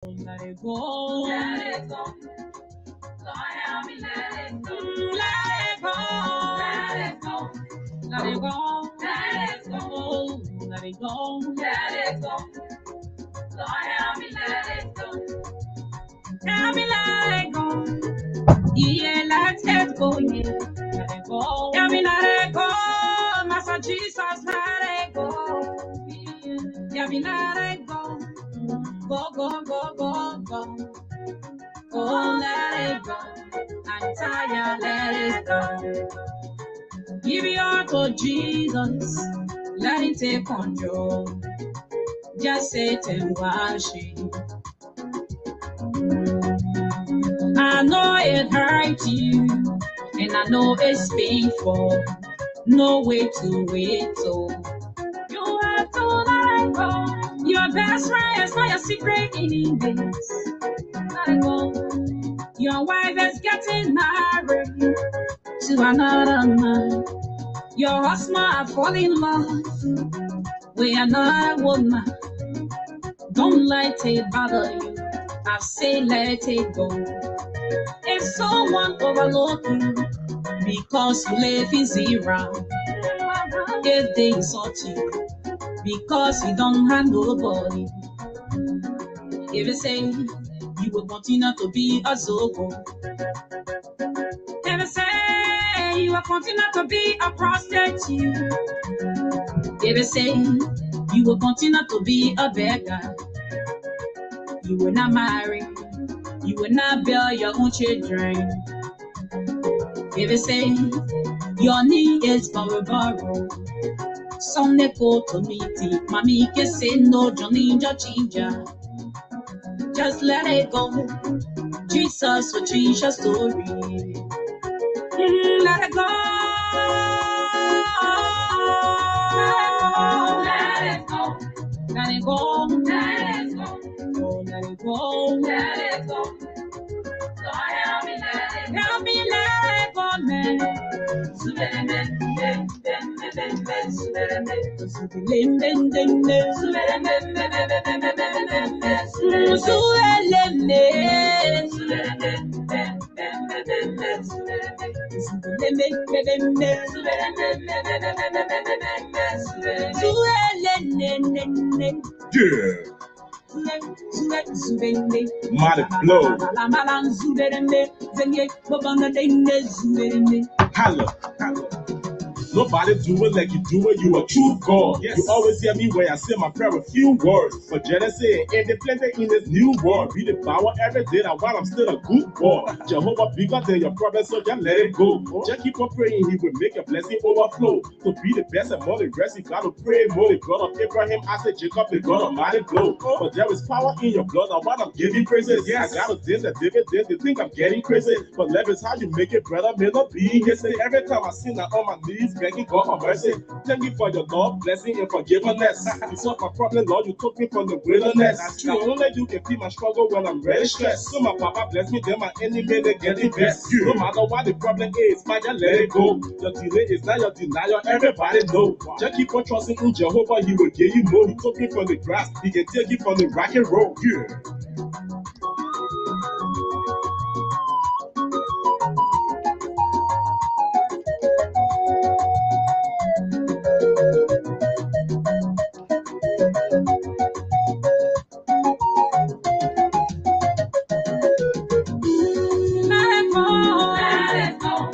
Let it go. Let it go. Lord, help me let it go. Let it go. Let it go. Let it go. Let it go. Let it go. Let it go. Lord, help me let it go. Help me let it go. Yeah, let it go. Yeah, let it go. Help me let it go. Master Jesus, let it go. Yeah, help me let it go. Go, go, go, go, go. Oh, let it go. I'm tired, let it go. Give your heart to Jesus. Let him take control. Just sit and watch it. I know it hurts you, and I know it's painful. No way to wait, so you have to let it go. Your best friend is not your secret enemies. Let it go. Your wife is getting married to another man. Your husband are falling in love with another woman. Don't let it bother you. I say let it go. If someone overlook you because you live in zero, if they insult you because you don't have nobody, if you say you will continue to be a zogo, if you say you will continue to be a prostitute, if you say you will continue to be a beggar, you will not marry, you will not bear your own children. If you say your need is for a borrow, some go to meet it. Mommy can say no, Johnny, ginger. Just let it go. Jesus will change your story. Let it go. Let it go. Let it go. Let it go. Let it go. Let it go. Lord, help me let it go. Help me let it go, man. Yeah. Mighty blow. Holla, holla. Nobody do it like you do it. You a true God. Yes. You always hear me when I say my prayer with few words. But Genesis, if they planted in this new world, be the power every day. That while I'm still a good boy. Jehovah bigger than your problem, so just let it go. Just keep on praying, He will make your blessing overflow. To be the best among the rest, you gotta pray more. The God of Abraham, Isaac, Jacob, the God of mighty blow. But there is power in your blood. Now while I'm giving praises, yes, I gotta dance that David did. They think I'm getting crazy, but love is how you make it better. May not be yesterday. Every time I sin, I'm on my knees. Begging God for mercy. Thank you for your love, blessing, and forgiveness. You solved my problem, Lord. You took me from the wilderness. Now only you can feel my struggle when I'm really stressed. So my papa bless me, then my enemy they get the best. No matter what the problem is, man, just let it go. Your delay is not your denial. Everybody know. Just keep on trusting in Jehovah. He will give you more. He took me from the grass. He can take you from the rock and roll. Yeah. Let it go.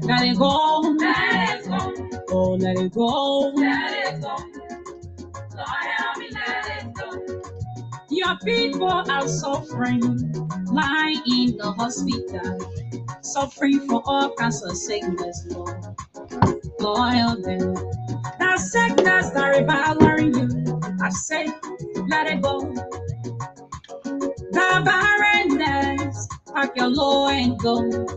Let it go. Oh, let it go. Let it go. Lord, help me let it go. Your people are suffering, lying in the hospital, suffering from all kinds of sickness, Lord. Lord, help them. That sickness that devouring you, I say, let it go. The barrenness, pack your load and go.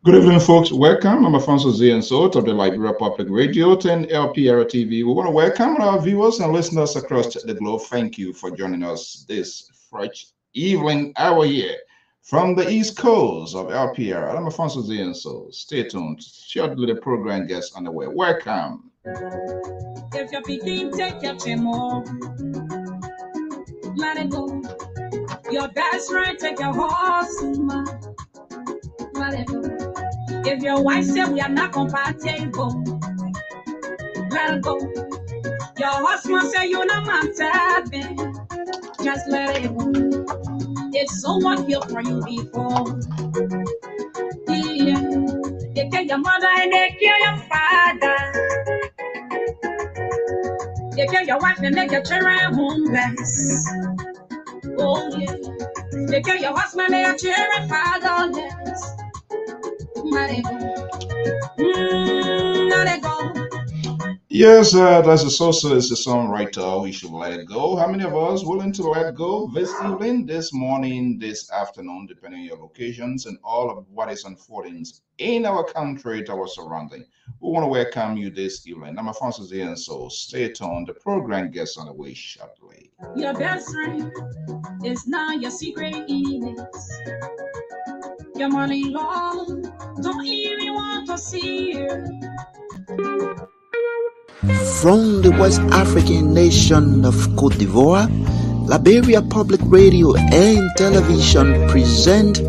Good evening, folks. Welcome. I'm Alfonso Z and so of the Liberia Public Radio 10 Lpr-Tv. We want to welcome our viewers and listeners across the globe. Thank you for joining us this fresh evening hour here from the East Coast of LPR. I'm Alfonso Z and so. Stay tuned. Shortly, the program gets underway. Welcome. If you're picking, take your chemo. Let it go. Your best friend take your horse, man. Let it go. If your wife say we are not compatible, let it go. Your husband say you're not my type, just let it go. If someone feel for you before, yeah, they kill your mother and they kill your father. They kill your wife and make your children homeless. Oh yeah, they kill your husband and your children fatherless. Let it go. Let it go. Yes, that's a socialist, a songwriter. We should let it go. How many of us willing to let go this evening, this morning, this afternoon, depending on your locations and all of what is unfolding in our country, to our surrounding? We want to welcome you this evening. I'm Francis here, and so stay tuned. The program gets on the way shortly. Your best friend is not your secret enemies. Your money long don't even want to see you. From the West African nation of Côte d'Ivoire, Liberia Public Radio and Television present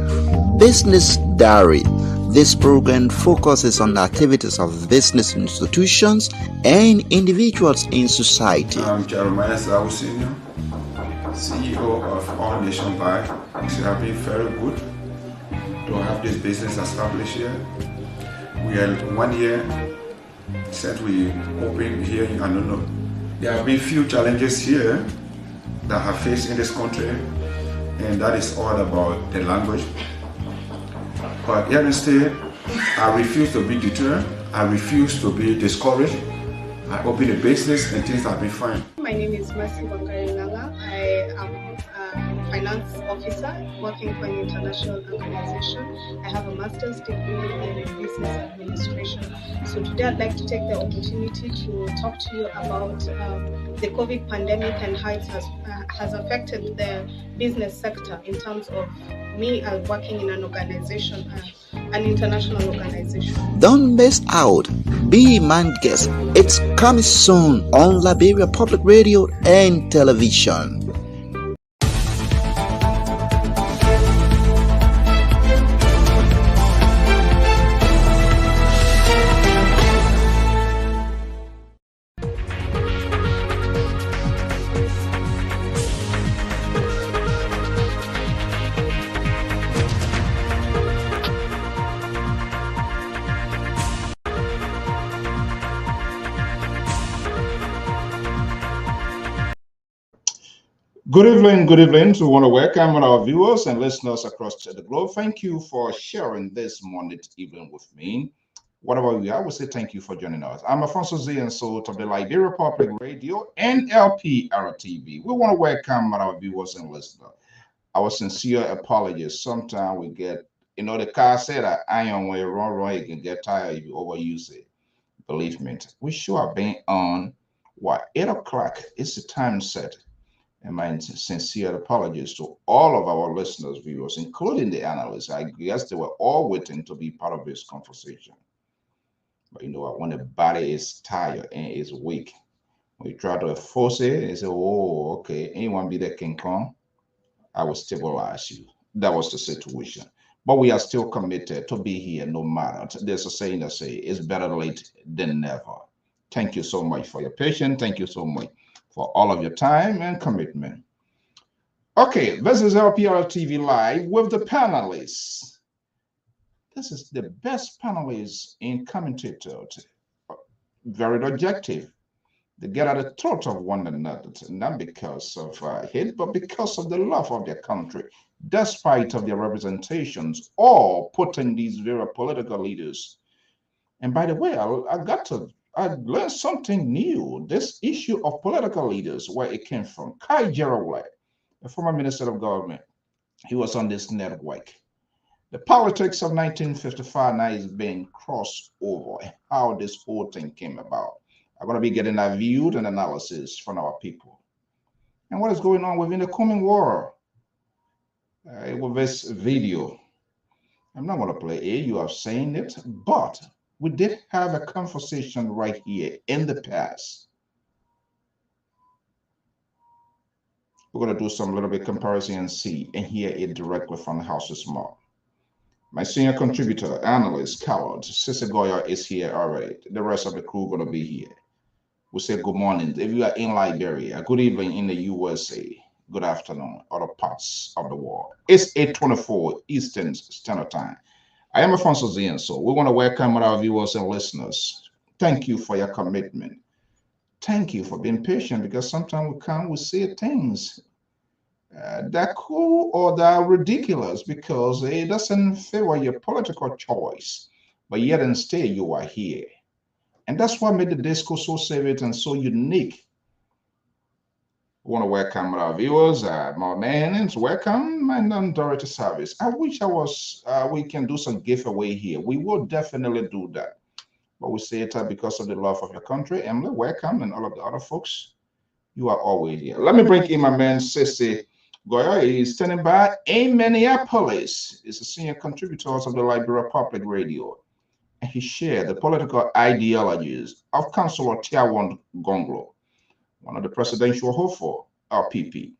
Business Diary. This program focuses on the activities of business institutions and individuals in society. I'm Jeremiah Saul Senior, CEO of All Nation Bank. It has been very good to have this business established here. We are 1 year since we opened here in Anono. There have been few challenges here that have faced in this country, and that is all about the language. But here instead, I refuse to be deterred. I refuse to be discouraged. I open a business and things have been fine. My name is Mercy Wakarilala. I am a finance officer working for an international organization. I have a master's degree in business administration. So today I'd like to take the opportunity to talk to you about the COVID pandemic and how it has affected the business sector in terms of me working in an organization, an international organization. Don't miss out. Be my guest. It's coming soon on Liberia Public Radio and Television. Good evening, good evening. We want to welcome our viewers and listeners across the globe. Thank you for sharing this morning evening with me. Whatever we are, we say thank you for joining us. I'm Alfonso Z and so of the Liberia Public Radio and Lpr-Tv. We want to welcome our viewers and listeners. Our sincere apologies. Sometimes we get, the car said that iron when you run, you can get tired if you overuse it. Believe me, we sure are being on 8 o'clock. It's the time set. And my sincere apologies to all of our listeners, viewers, including the analysts. I guess they were all waiting to be part of this conversation. But when the body is tired and is weak, when you try to force it and say, oh, okay, anyone be that can come, I will stabilize you. That was the situation. But we are still committed to be here no matter. There's a saying that says, it's better late than never. Thank you so much for your patience. Thank you so much for all of your time and commitment. Okay, this is Lpr-Tv Live with the panelists. This is the best panelists in commentators. Very objective. They get at the throat of one another, not because of hate, but because of the love of their country, despite of their representations or putting these very political leaders. And by the way, I learned something new. This issue of political leaders, where it came from. Kai Geroway, a former minister of government, he was on this network. The politics of 1955 now is being crossed over. How this whole thing came about. I'm going to be getting a view and analysis from our people. And what is going on within the coming war with this video. I'm not going to play it. You have seen it, but we did have a conversation right here in the past We're going to do some little bit comparison and see and hear it directly from the house's mouth. My senior contributor, analyst, Coward, Sister Goya is here already. The rest of the crew going to be here. We say good morning. If you are in Liberia, good evening in the USA, good afternoon, other parts of the world. It's 8:24 Eastern Standard Time. I am Alfonso Zian, so we want to welcome our viewers and listeners. Thank you for your commitment. Thank you for being patient, because sometimes we say things that cool or that ridiculous because it doesn't favor your political choice, but yet instead you are here. And that's what made the disco so savage and so unique. We want to welcome our viewers, my names, welcome, and Dorothy Service. I wish we can do some giveaway here. We will definitely do that. But we say it because of the love of your country. Emily, welcome, and all of the other folks. You are always here. Let me bring in my man, Sissy Goya. He's standing by in Minneapolis. He's a senior contributor of the Liberia Public Radio. And he shared the political ideologies of Councillor Tiawan Gonglo, one of the presidential hopeful LPP.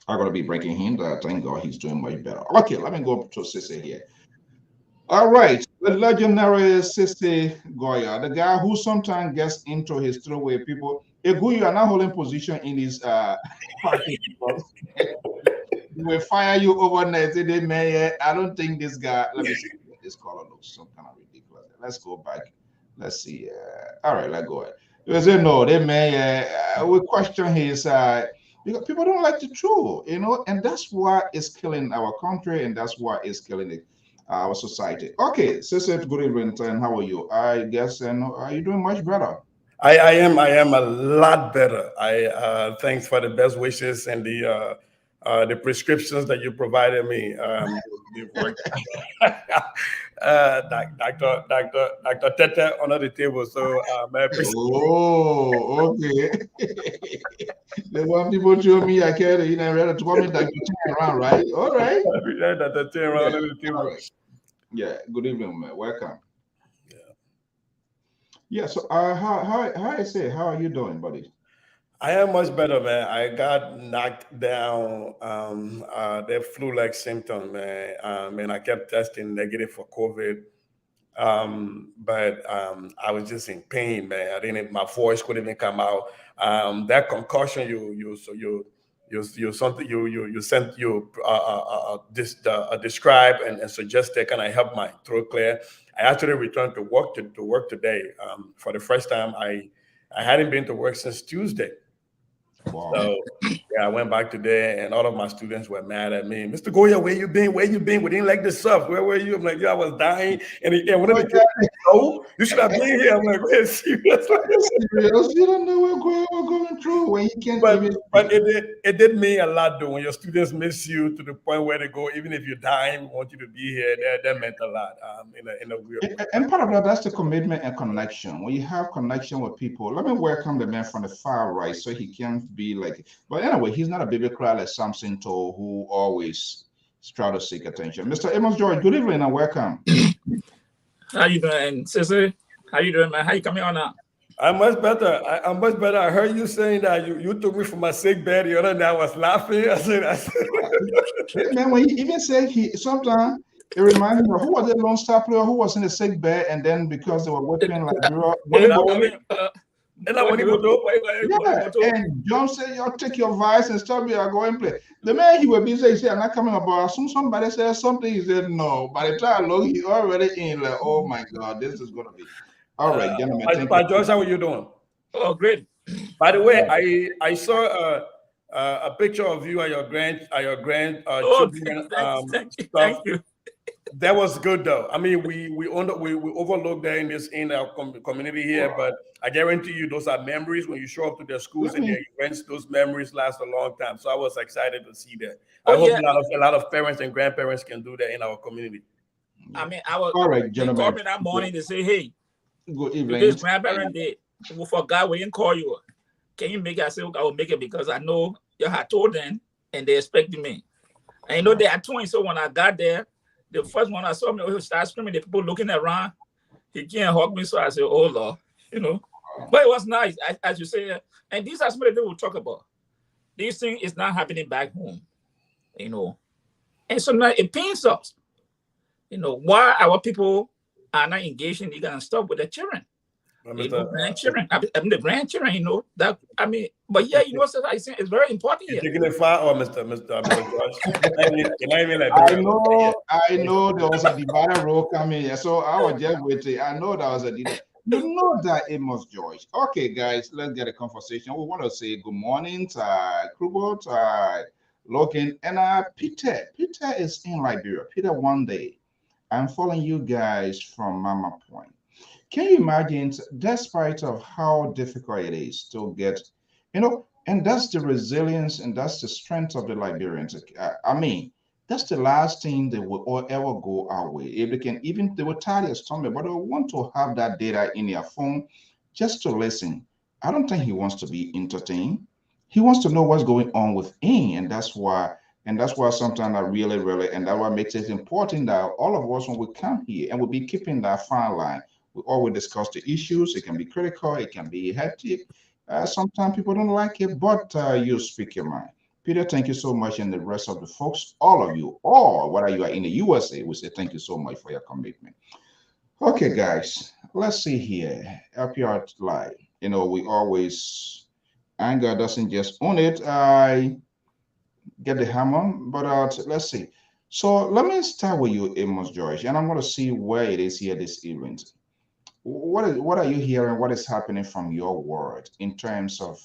I'm going to be breaking him that. Thank God he's doing much better. Okay, let me go to Sissy here. All right, the legendary Sissy Goya, the guy who sometimes gets into his throwaway people. Egu, you are now holding position in his party. We will fire you overnight. I don't think this guy, let me see. This color looks some kind of ridiculous. Let's go back. Let's see. All right, let's go ahead. They say no, they may we question his because people don't like the truth, and that's why it's killing our country, and that's why it's killing our society. Okay, Sissy, good evening, and how are you? I guess, and are you doing much better? I am a lot better. I thanks for the best wishes and the prescriptions that you provided me. Dr. Tete under the table. So I appreciate. Oh, okay. The one people show me, I can't. Ready to me Dr. Tete around, right? All right. Dr. Tete around under the table. Right. Yeah. Good evening, man. Welcome. Yeah, so how I say, how are you doing, buddy? I am much better, man. I got knocked down the flu-like symptom, man. And I kept testing negative for COVID. But I was just in pain, man. My voice couldn't even come out. That concussion you describe and suggested kind of help my throat clear. I actually returned to work today. For the first time, I hadn't been to work since Tuesday. Wow. So yeah, I went back today, and all of my students were mad at me. Mr. Goya, where you been? We didn't like this stuff. Where were you? I'm like, yeah, I was dying. And one of the kids, oh, you should have been here. I'm like, we're serious. You don't know what we're going through when you can't. But it did mean a lot, though. When your students miss you to the point where they go, even if you're dying, want you to be here. That meant a lot. In a weird way. And part of that's the commitment and connection. When you have connection with people, let me welcome the man from the far right, so he can be like. But anyway, he's not a baby cry like Samson Toe, who always try to seek attention. Mr. Amos George, good evening and welcome. How you doing, Sissy? How you doing, man? How you coming on now? I'm much better. I'm much better. I heard you saying that you took me from my sick bed the other day. I was laughing. I said man, when he even said sometimes it reminds me of who was the Lone Star player who was in the sick bed, and then because they were working like and John said, y'all take your vice and stop me, I'll go and play. The man he was busy, he said, I'm not coming about. As soon as somebody said something, he said, no. By the time I look, he already in, like, oh my God, this is going to be. All right, gentlemen. Josh, how are you doing? Oh, great. By the way, I saw a picture of you and your grandchildren. Thank you. That was good, though. I mean, we overlook that in our community here, but I guarantee you those are memories when you show up to their schools and their events. Those memories last a long time. So I was excited to see that. I hope a lot of parents and grandparents can do that in our community. I mean, I was all right, gentlemen. They called me that morning to say, hey, good evening. This grandparent day, we forgot we didn't call you. Can you make it? I said, I will make it because I know you had told them and they expected me. And you know they are twins, so when I got there, the first one I saw me, he started screaming, the people looking around. He can't hug me, so I said, oh, Lord, But it was nice, as you say. And these are some of the things we'll talk about. this thing is not happening back home, you know. And sometimes it pains us, you know, why our people are not engaged in legal and stuff with their children. You know, grandchildren, I mean the grandchildren, you know, that I mean, but yeah, you know, so I think it's very important here. Taking it far, or Mr. George? I know there was a divider role coming here, so I was just waiting. I know there was a divider. You know that, Amos George. Okay, guys, let's get a conversation. We want to say good morning to Krubot, Logan, and Peter. Peter is in Liberia. Peter, one day, I'm following you guys from Mama Point. Can you imagine, despite of how difficult it is to get, you know, and that's the resilience and that's the strength of the Liberians. I mean, that's the last thing they will all ever go our way. If they can, even they will tell their stomach, but they want to have that data in their phone just to listen. I don't think he wants to be entertained. He wants to know what's going on within, and that's why sometimes I really, and that's what makes it important that all of us, when we come here, and we'll be keeping that fine line. We always discuss the issues. It can be critical. It can be hectic. Sometimes people don't like it, but you speak your mind. Peter, thank you so much. And the rest of the folks, all of you, or whether you are in the USA, we say thank you so much for your commitment. Okay, guys, let's see here. Lpr Live. You know, we always, anger doesn't just own it. I get the hammer, but let's see. So let me start with you, Amos George, and I'm going to see where it is here this evening. What are you hearing? What is happening from your world in terms of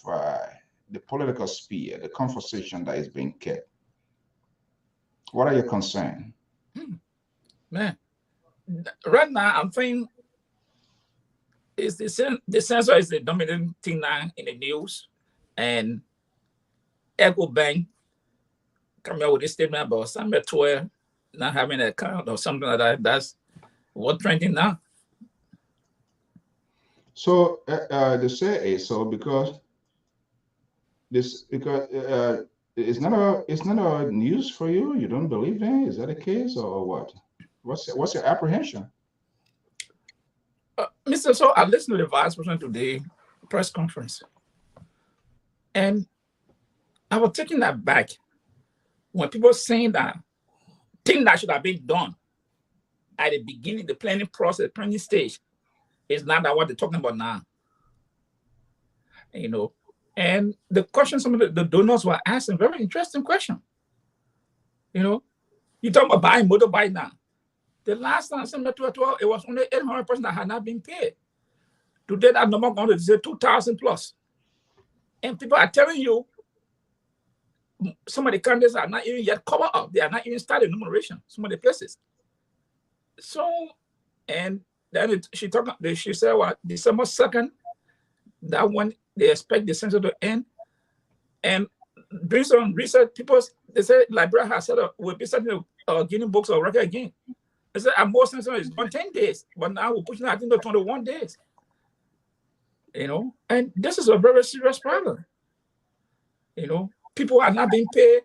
the political sphere, the conversation that is being kept? What are your concerns? Man, right now I'm thinking is the censor is the dominant thing now in the news, and Echo Bank coming out with this statement about Samuel 12 not having an account or something like that. That's what's trending now. So they say is so because it's not a news for you. You don't believe in it? Is that the case or what? What's your apprehension? Mr. So I listened to the vice president today press conference, and I was taking that back when people saying that thing that should have been done at the beginning, the planning process, planning stage. It's not that what they're talking about now, you know. And the question some of the donors were asking, very interesting question. You know, you talk about buying motorbike now. The last time it was only 800 person that had not been paid. Today that number going to say 2,000 plus. And people are telling you some of the candidates are not even yet covered up. They are not even started enumeration, some of the places. So, and then she said, what, December 2nd, that one, they expect the census to end. And doing some research, people, they say Liberia has said, we'll be setting Guinea books of record again. They said, our most census is on 10 days, but now we're pushing out into 21 days. You know, and this is a very serious problem. You know, people are not being paid.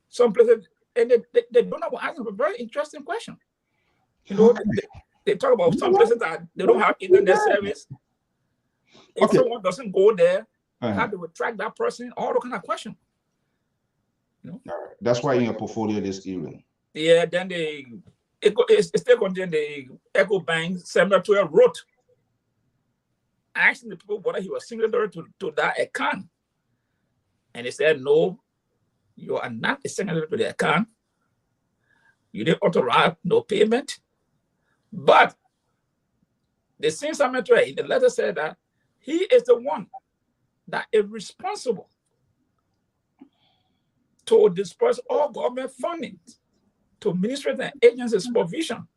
Some places, and they don't know. Asking a very interesting question. You know, they talk about some places that they don't have internet service. If someone doesn't go there, how do we track that person? All the kind of question. You know? All right. That's why in your portfolio this evening. Yeah, then it's still contained the Echo Bank Samuel 12 wrote asking the people whether he was signatory to that account. And they said, no, you are not a signatory to the account. You didn't authorize no payment. But the same Samuel 12 in the letter said that he is the one that is responsible to disperse all government funding to ministries and agencies supervision.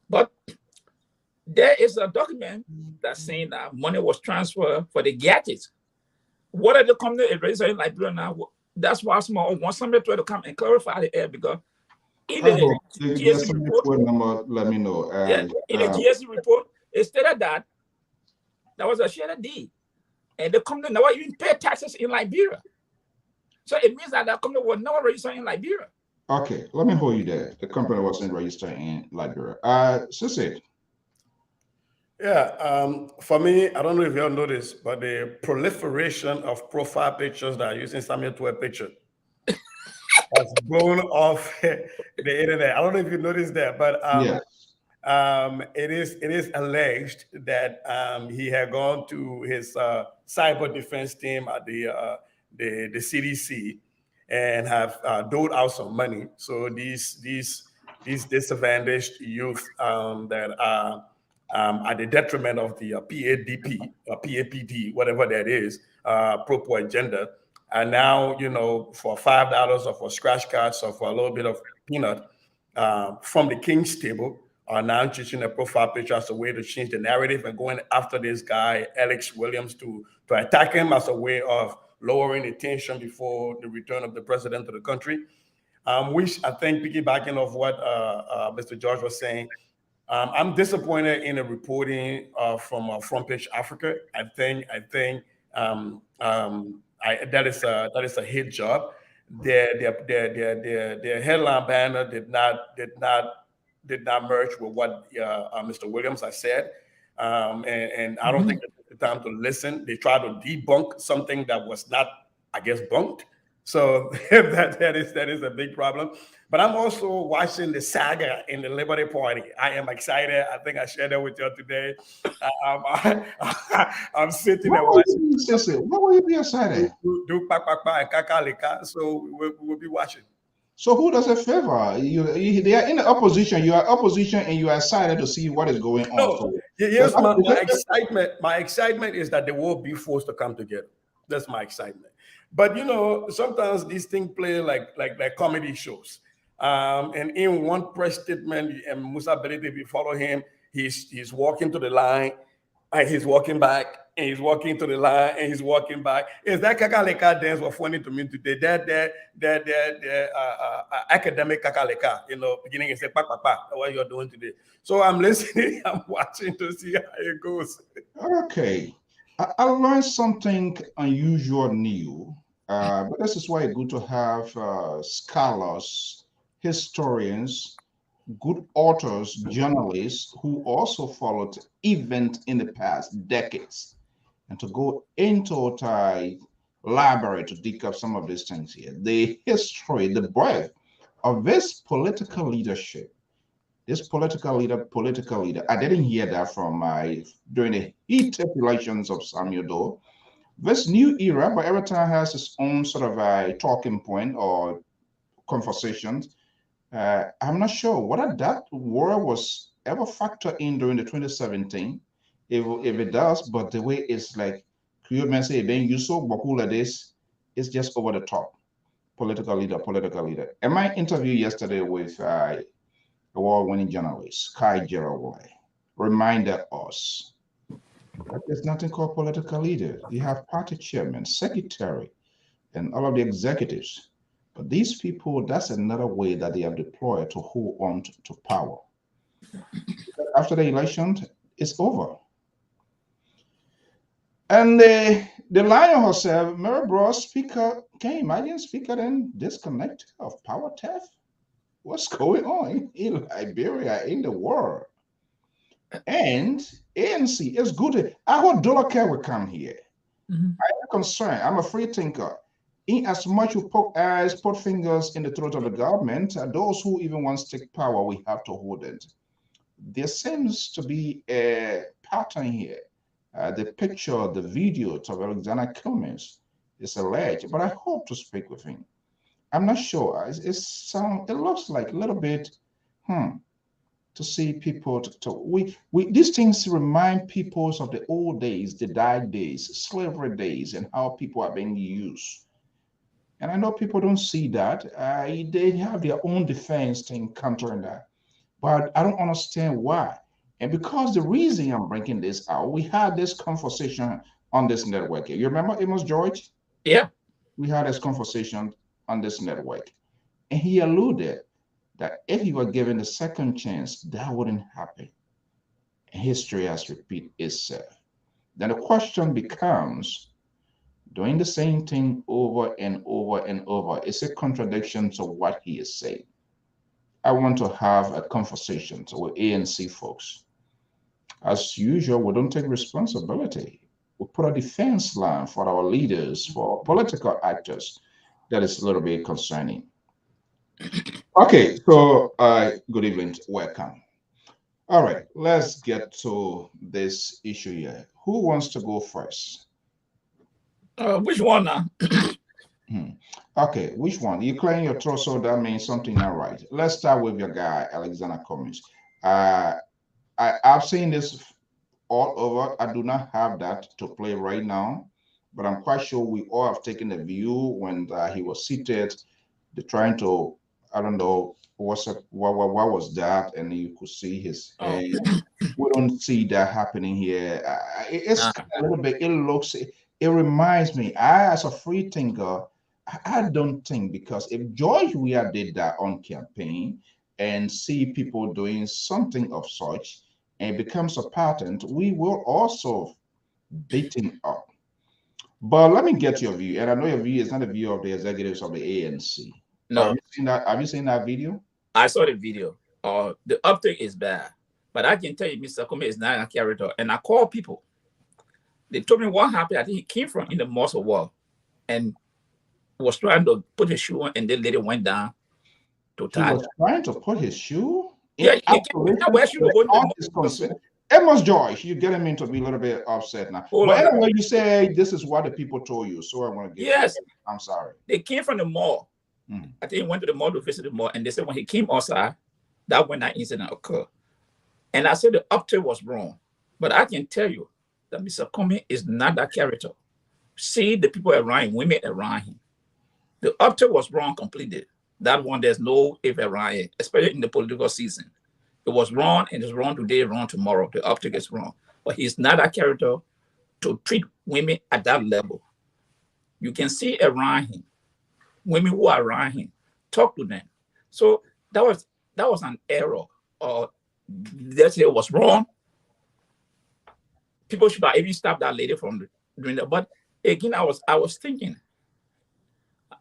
But there is a document that's saying that money was transferred for the gadgets. What are the company is registered in Liberia now? That's why I want somebody to come and clarify the air, because in the GSC report, number, let me know. In the GSC report, it stated that there was a shared deed, and the company never even paid taxes in Liberia. So it means that the company was never registered in Liberia. Okay, let me hold you there. The company wasn't registered in Liberia. Sissy. Yeah, for me, I don't know if you all noticed, but the proliferation of profile pictures that are using Samuel to a picture has blown off the internet. I don't know if you noticed that, but Yeah. it is alleged that he had gone to his cyber defense team at the CDC and have doled out some money. So these disadvantaged youth that are at the detriment of the PADP, PAPD, whatever that is, pro agenda, and now for $5 or for scratch cards or for a little bit of peanut from the king's table are now choosing a profile picture as a way to change the narrative and going after this guy Alex Williams to attack him as a way of lowering the tension before the return of the president to the country. Which I think, piggybacking off what Mr. George was saying, I'm disappointed in the reporting from Front Page Africa. That is a hit job. Their headline banner did not merge with what Mr. Williams has said, and I don't think it's the time to listen. They try to debunk something that was not, I guess, bunked. So that is a big problem. But I'm also watching the saga in the Liberty Party. I am excited. I think I shared that with you today. I'm sitting Why and will watching. you be, Sissy? Why will you be excited? Do pa pa pa and kaka leka. So we'll be watching. So who does it favor? They are in the opposition. You are opposition, and you are excited to see what is going on. No, So here's my excitement. My excitement is that they will be forced to come together. That's my excitement. But sometimes these things play like comedy shows. And in one press statement, and Musa Belete, if you follow him, he's walking to the line, and he's walking back, and he's walking to the line, and he's walking back. Is that kakaleka dance was funny to me today? Academic kakaleka, beginning and say pa pa pa, what you're doing today. So I'm listening, I'm watching to see how it goes. okay, I learned something unusual new. But this is why it's good to have scholars, historians, good authors, journalists who also followed event in the past decades, and to go into the library to dig up some of these things here. The history, the birth of this political leadership, this political leader. I didn't hear that from my during the heated elections of Samuel Doe. This new era, but every time has its own sort of a talking point or conversations. I'm not sure whether that war was ever factored in during the 2017, if it does, but the way it's like, you may say, Ben Yusuf Bakula, this is just over the top. Political leader. In my interview yesterday with award-winning journalist Kai Jeraway reminded us that there's nothing called political leader. You have party chairman, secretary, and all of the executives. But these people, that's another way that they have deployed to hold on to power. After the election, it's over. And the lion herself, Mary Bros, speaker, can you imagine speaker then disconnect of power theft? What's going on in Liberia, in the world? And ANC is good. I hope Dollar Care will come here. I'm concerned. I'm a free thinker. In as much you poke eyes, put fingers in the throat of the government, those who even want to take power, we have to hold it. There seems to be a pattern here. The picture, the video of Alexander Cummings is alleged, but I hope to speak with him. I'm not sure. It looks like a little bit, to see people. These things remind people of the old days, the dark days, slavery days, and how people are being used. And I know people don't see that. They have their own defense thing countering that. But I don't understand why. And because the reason I'm bringing this out, we had this conversation on this network. You remember Amos George? Yeah. We had this conversation on this network. And he alluded that if he were given a second chance, that wouldn't happen. And history has repeated itself. Then the question becomes, doing the same thing over and over and over is a contradiction to what he is saying. I want to have a conversation with ANC folks As usual, we don't take responsibility. We put a defense line for our leaders, for political actors. That is a little bit concerning. Okay, so good evening, welcome. All right, let's get to this issue here. Who wants to go first? Which one now? Okay, which one? You clearing your throat, so that means something not right. Let's start with your guy, Alexander Cummings. I've seen this all over. I do not have that to play right now, but I'm quite sure we all have taken a view when he was seated. They're trying to, I don't know what was that, and you could see his head. We don't see that happening here. It's a little bit. It reminds me. As a free thinker, I don't think, because if George Weah did that on campaign and see people doing something of such and it becomes a pattern, we will also beat him up. But let me get your view, and I know your view is not a view of the executives of the ANC. No. Have you seen that? Have you seen that video? I saw the video. The uptake is bad, but I can tell you, Mr. Kome is not a character. And I call people. They told me what happened. I think he came from in the muscle wall, and was trying to put his shoe on, and then later went down to tie. He was trying to put his shoe. Yeah, Amos Joyce, you get him to be a little bit upset now. But anyway, you say this is what the people told you, so I want to get. Yes, I'm sorry. They came from the mall. I think he went to the mall to visit the mall, and they said when he came outside, that when that incident occurred. And I said the uptake was wrong, but I can tell you that Mr. Comey is not that character. See the people around him, women around him. The uptake was wrong completely. That one, there's no if around it, especially in the political season. It was wrong, and it's wrong today, wrong tomorrow. The uptake is wrong. But he's not a character to treat women at that level. You can see around him, women who are around him, talk to them. So that was an error. Or let's say it was wrong. People should have even stopped that lady from doing that. But again, I was thinking,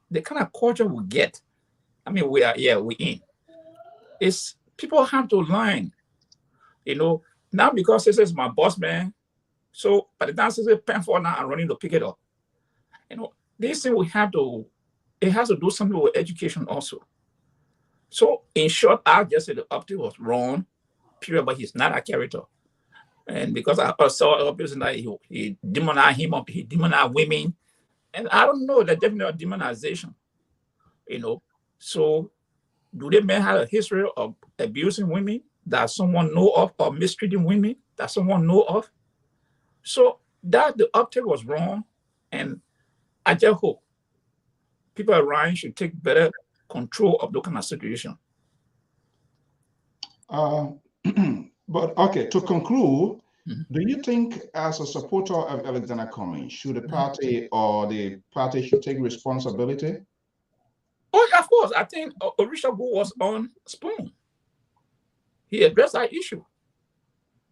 the kind of culture we get. I mean, we're in. It's people have to learn, now because this is my boss man. So by the time this is pen for now, I'm running to pick it up. This thing it has to do something with education also. So in short, I just said the update was wrong, period, but he's not a character. And because I saw a person that he demonized him up, he demonized women. And I don't know, that definitely a demonization, So do they may have a history of abusing women that someone know of, or mistreating women that someone know of? So that the uptake was wrong, and I just hope people around should take better control of the kind of situation. But okay, to conclude, do you think, as a supporter of Alexander Cummings, should the party or the party should take responsibility? Oh, of course. I think Orisha was on spoon. He addressed that issue.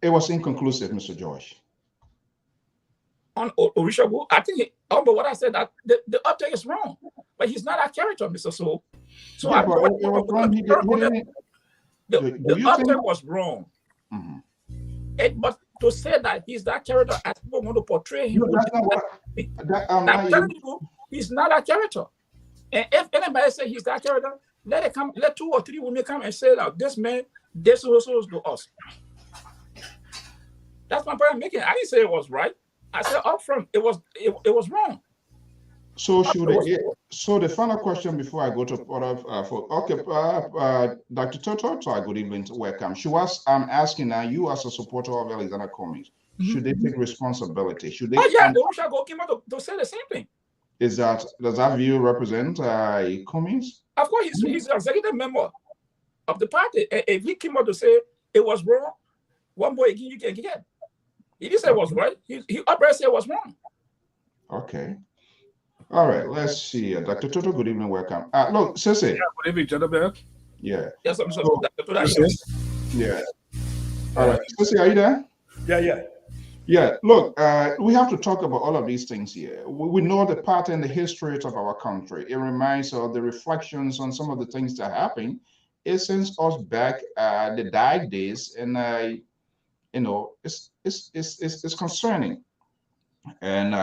It was inconclusive, Mr. George. On Orisha, I think, but what I said, that the uptake is wrong. But he's not a character, Mr. So yeah, the uptake was wrong. But to say that he's that character, as people want to portray him, I'm telling you, he's not a character. And if anybody say he's that character, let 2 or 3 women come and say that this man, this also to us. That's my point I'm making. I didn't say it was right. I said up front it was wrong. So so the final question before I go to Dr. Toto, good evening, welcome. I'm asking now, you as a supporter of Alexander Cummings, should they take responsibility? Should they? Oh yeah, the Russia go came out to say the same thing. Does that view represent Cummings? Of course, he's an executive member of the party. If he came out to say it was wrong, one boy again you can get. He didn't say it was right. He outright said it was wrong. Okay. All right. Let's see. Dr. Toto, good evening. Welcome. Look, Sissy. Yeah, good evening, gentlemen. Yeah. Yes, I'm sorry. Yeah. All right. Sissy, are you there? Yeah. Yeah, look, we have to talk about all of these things here. We know the pattern and the history of our country. It reminds us of the reflections on some of the things that happened. It sends us back the dark days, and it's concerning. And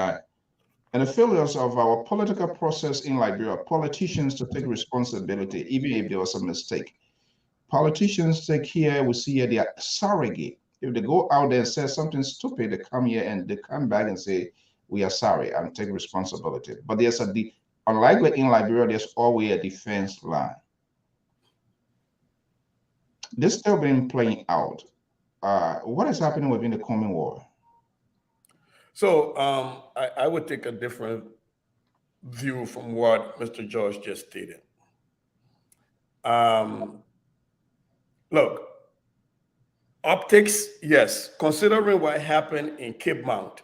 the failures of our political process in Liberia, politicians to take responsibility, even if there was a mistake. Politicians take here, we see here, they are surrogate. If they go out there and say something stupid, they come here and they come back and say, we are sorry and take responsibility. But there's unlikely in Liberia, there's always a defense line. This still been playing out. What is happening within the coming war? So I would take a different view from what Mr. George just stated. Look, optics, yes, considering what happened in Cape Mount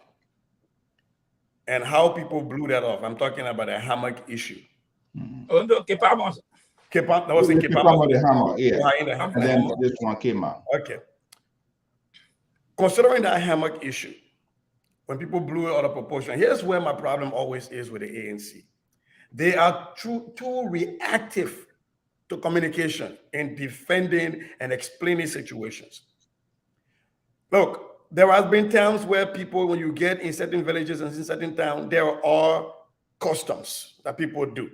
and how people blew that off. I'm talking about a hammock issue. Oh, no, Cape Mount. Cape Mount, that was in Cape Mount. The hammer, yeah. And then this one came out. Okay. Considering that hammock issue, when people blew it out of proportion, here's where my problem always is with the ANC. They are too reactive to communication in defending and explaining situations. Look, there has been times where people, when you get in certain villages and in certain towns, there are customs that people do.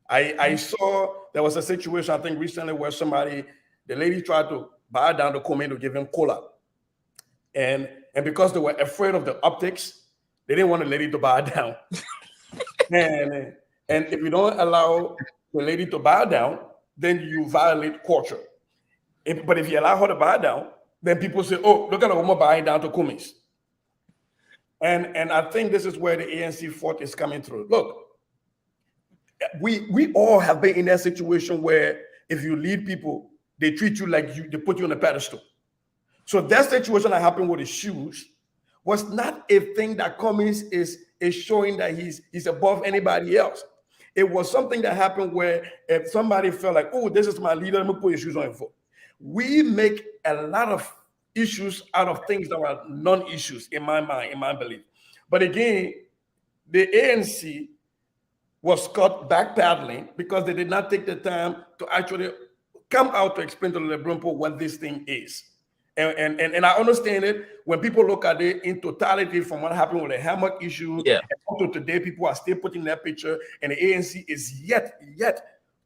I saw there was a situation, I think recently, where the lady tried to buy down the Kome to give him cola. And because they were afraid of the optics, they didn't want the lady to bow down. and if you don't allow the lady to bow down, then you violate culture. But if you allow her to bow down, then people say, oh, look at a woman bowing down to Kumis. And I think this is where the ANC fault is coming through. Look, we all have been in that situation where if you lead people, they treat you like they put you on a pedestal. So that situation that happened with his shoes was not a thing that Cummings is showing that he's above anybody else. It was something that happened where if somebody felt like, oh, this is my leader, let me put his shoes on him for. We make a lot of issues out of things that are non-issues in my mind, in my belief. But again, the ANC was caught backpedaling because they did not take the time to actually come out to explain to the Brumpo what this thing is. And I understand it when people look at it in totality from what happened with the hammock issue. Yeah. And up to today, people are still putting that picture, and the ANC is yet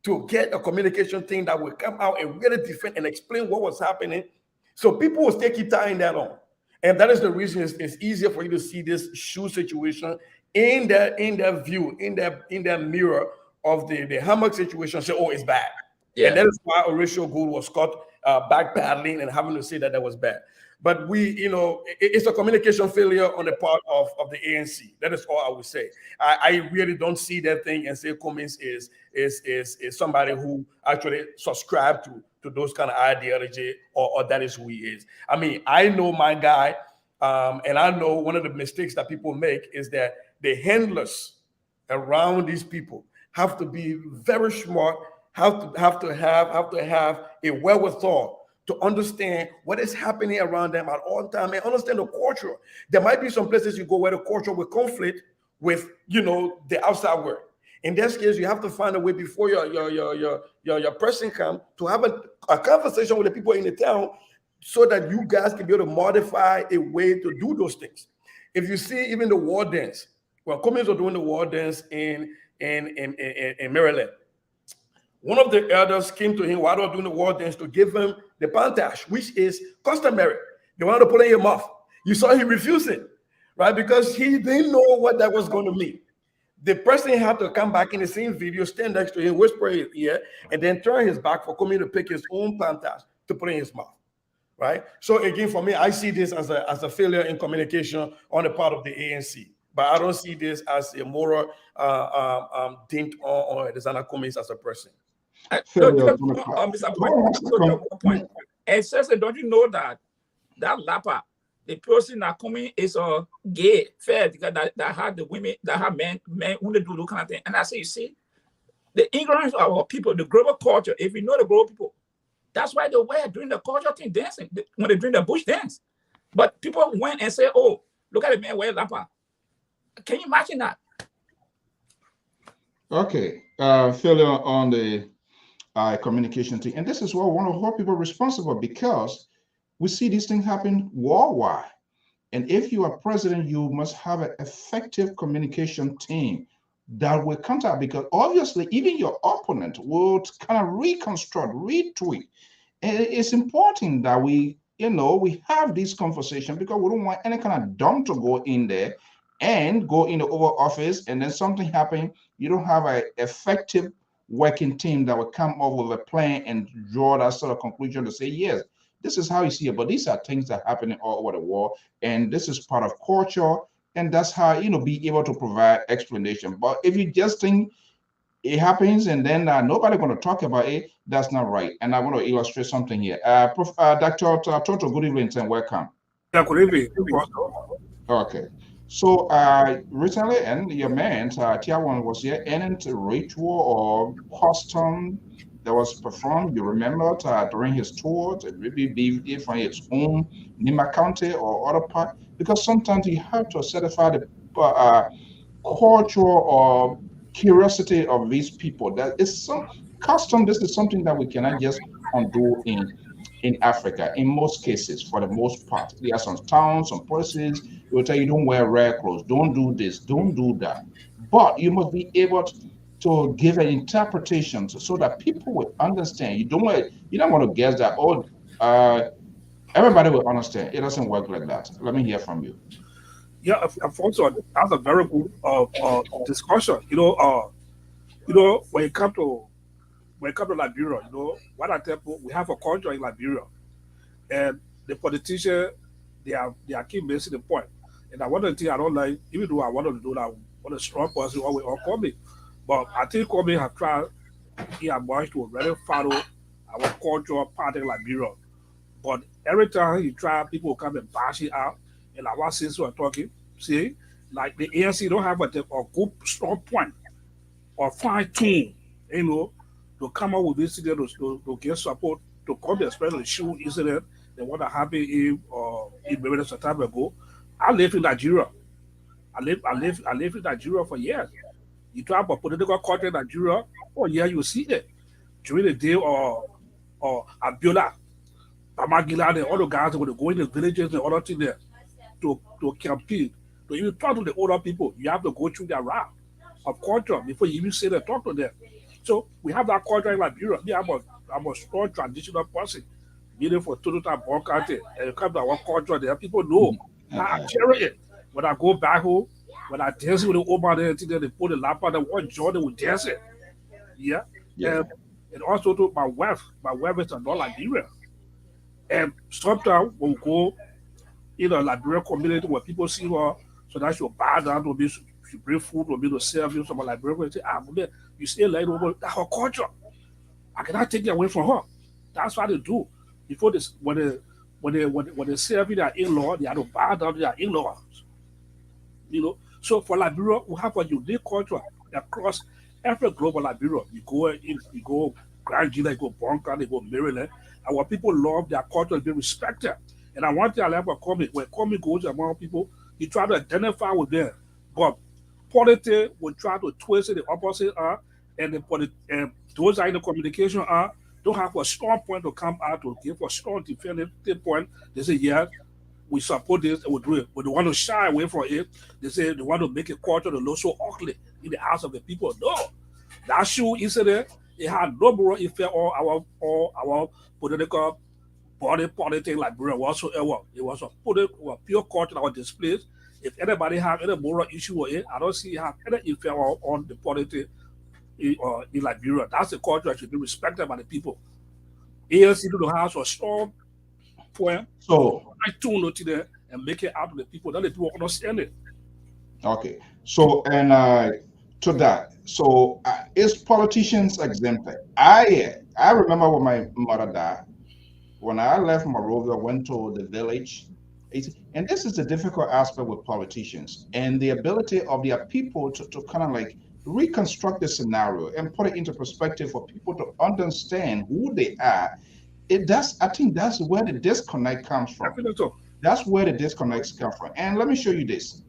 to get a communication thing that will come out and really defend and explain what was happening. So people will still keep tying that on. And that is the reason it's easier for you to see this shoe situation in their view, in their mirror of the hammock situation, say, oh, it's bad. Yeah. And that is why Horatio Gould was caught backpedaling and having to say that was bad. But it's a communication failure on the part of the ANC. That is all I would say. I really don't see that thing and say Cummings is somebody who actually subscribed to those kind of ideology or that is who he is. I mean, I know my guy, and I know one of the mistakes that people make is that the handlers around these people have to be very smart, have to have a wherewithal to understand what is happening around them at all time and understand the culture. There might be some places you go where the culture will conflict with the outside world. In this case, you have to find a way before your person come to have a conversation with the people in the town so that you guys can be able to modify a way to do those things. If you see even the war dance, when Cummings were doing the war dance in Maryland, one of the elders came to him while they were doing the war dance to give him the pantash, which is customary. They wanted to put it in your mouth. You saw him refusing, right? Because he didn't know what that was going to mean. The person had to come back in the same video, stand next to him, whisper in his ear, and then turn his back for Cummings to pick his own pantash to put in his mouth, right? So again, for me, I see this as a failure in communication on the part of the ANC. But I don't see this as a moral dint on Alexander Cummings as a person. Mr. Point. And Cecil, don't you know that Lapa, the person that coming is a gay, fair, that had the women, that have men who they do those kind of thing. And I say, you see, the ignorance of our people, the global culture, if you know the global people, that's why they were doing the culture thing, dancing, when they doing the bush dance. But people went and said, oh, look at the man wear Lapa. Can you imagine that? Okay, failure on the communication thing, and this is what one of our people responsible, because we see these things happen worldwide. And if you are president, you must have an effective communication team that will counter, because obviously even your opponent will kind of reconstruct, retweet. And it's important that we, we have this conversation, because we don't want any kind of dumb to go in there and go in the Oval Office, and then something happen. You don't have an effective working team that will come up with a plan and draw that sort of conclusion to say, yes, this is how you see it. But these are things that are happening all over the world, and this is part of culture, and that's how, be able to provide explanation. But if you just think it happens and then nobody going to talk about it, that's not right. And I want to illustrate something here. Dr. Toto, good evening and welcome. Yeah, good evening. Okay. So recently, and your man, Tiawan, was here, any ritual or custom that was performed, you remember, during his tour, maybe be from his own Nima County or other part? Because sometimes you have to certify the culture or curiosity of these people. That is some custom. This is something that we cannot just undo in Africa. In most cases, for the most part, there are some towns, some places they will tell you don't wear rare clothes, don't do this, don't do that. But you must be able to give an interpretation so that people will understand. You don't want to guess that everybody will understand. It doesn't work like that. Let me hear from you. Yeah, Alfonso, that's a very good discussion. When it comes to Liberia, what I tell people, we have a culture in Liberia, and the politicians they are keep missing the point. And I want to think I don't like, even though I want to do that, what a strong person always all call me, but I think Kwame have tried much to really follow our culture part in Liberia. But every time he try, people come and bash it out. And our sisters were talking, see, like the ANC don't have a good strong point or fine tune, to come up with this to get support to come, especially the shoe incident, the one that happened in maybe some time ago. I lived in Nigeria. I lived in Nigeria for years. You talk about political culture in Nigeria, oh yeah, you see it. During the day or Abiola, Amagila, and all the guys that would go in the villages and all that thing there. To campaign, to even talk to the older people, you have to go through their route of culture before you even say that talk to them. So we have that culture in Liberia. I'm a strong traditional person, meaning for total born country, and it comes to our culture there. People know I cherish it. When I go back home, when I dance with the old man there, they put the lap on the one joy, they will dance it. Yeah. And also to my wife is a non Liberia. And sometimes when we go in a Liberian community where people see her, so that she'll bow down to me, she bring food to me to serve you. Some Liberian say, man, you stay like over that's her culture. I cannot take it away from her. That's what they do. Before this, when they serve their in-law, they have to bow down to their in-laws. So for Liberia, we have a unique culture across every global Liberia. You go Grand Gila, you go Bonka, you go Maryland. Our people love their culture and be respected. And I want to have a comment. When comment goes among people, you try to identify with them. But politics will try to twist it the opposite and those are in the communication don't have a strong point to come out to give a strong definitive point. They say, yeah, we support this and we do it. But they want to shy away from it. They say they want to make a culture that looks so ugly in the eyes of the people. No. That shoe incident, it had no moral effect on our political politics Liberia whatsoever. It was a pure culture that was displayed. If anybody have any moral issue with it, I don't see it have any effect on the politics in Liberia. That's the culture that should be respected by the people. ANC to the house was strong point. So I tune it to them and make it out to the people. Then the people understand it. Okay. So and to that, so is politicians exempted? I remember when my mother died. When I left Monrovia, went to the village, and this is the difficult aspect with politicians and the ability of their people to kind of like reconstruct the scenario and put it into perspective for people to understand who they are. I think that's where the disconnect comes from. That's where the disconnects come from. And let me show you this.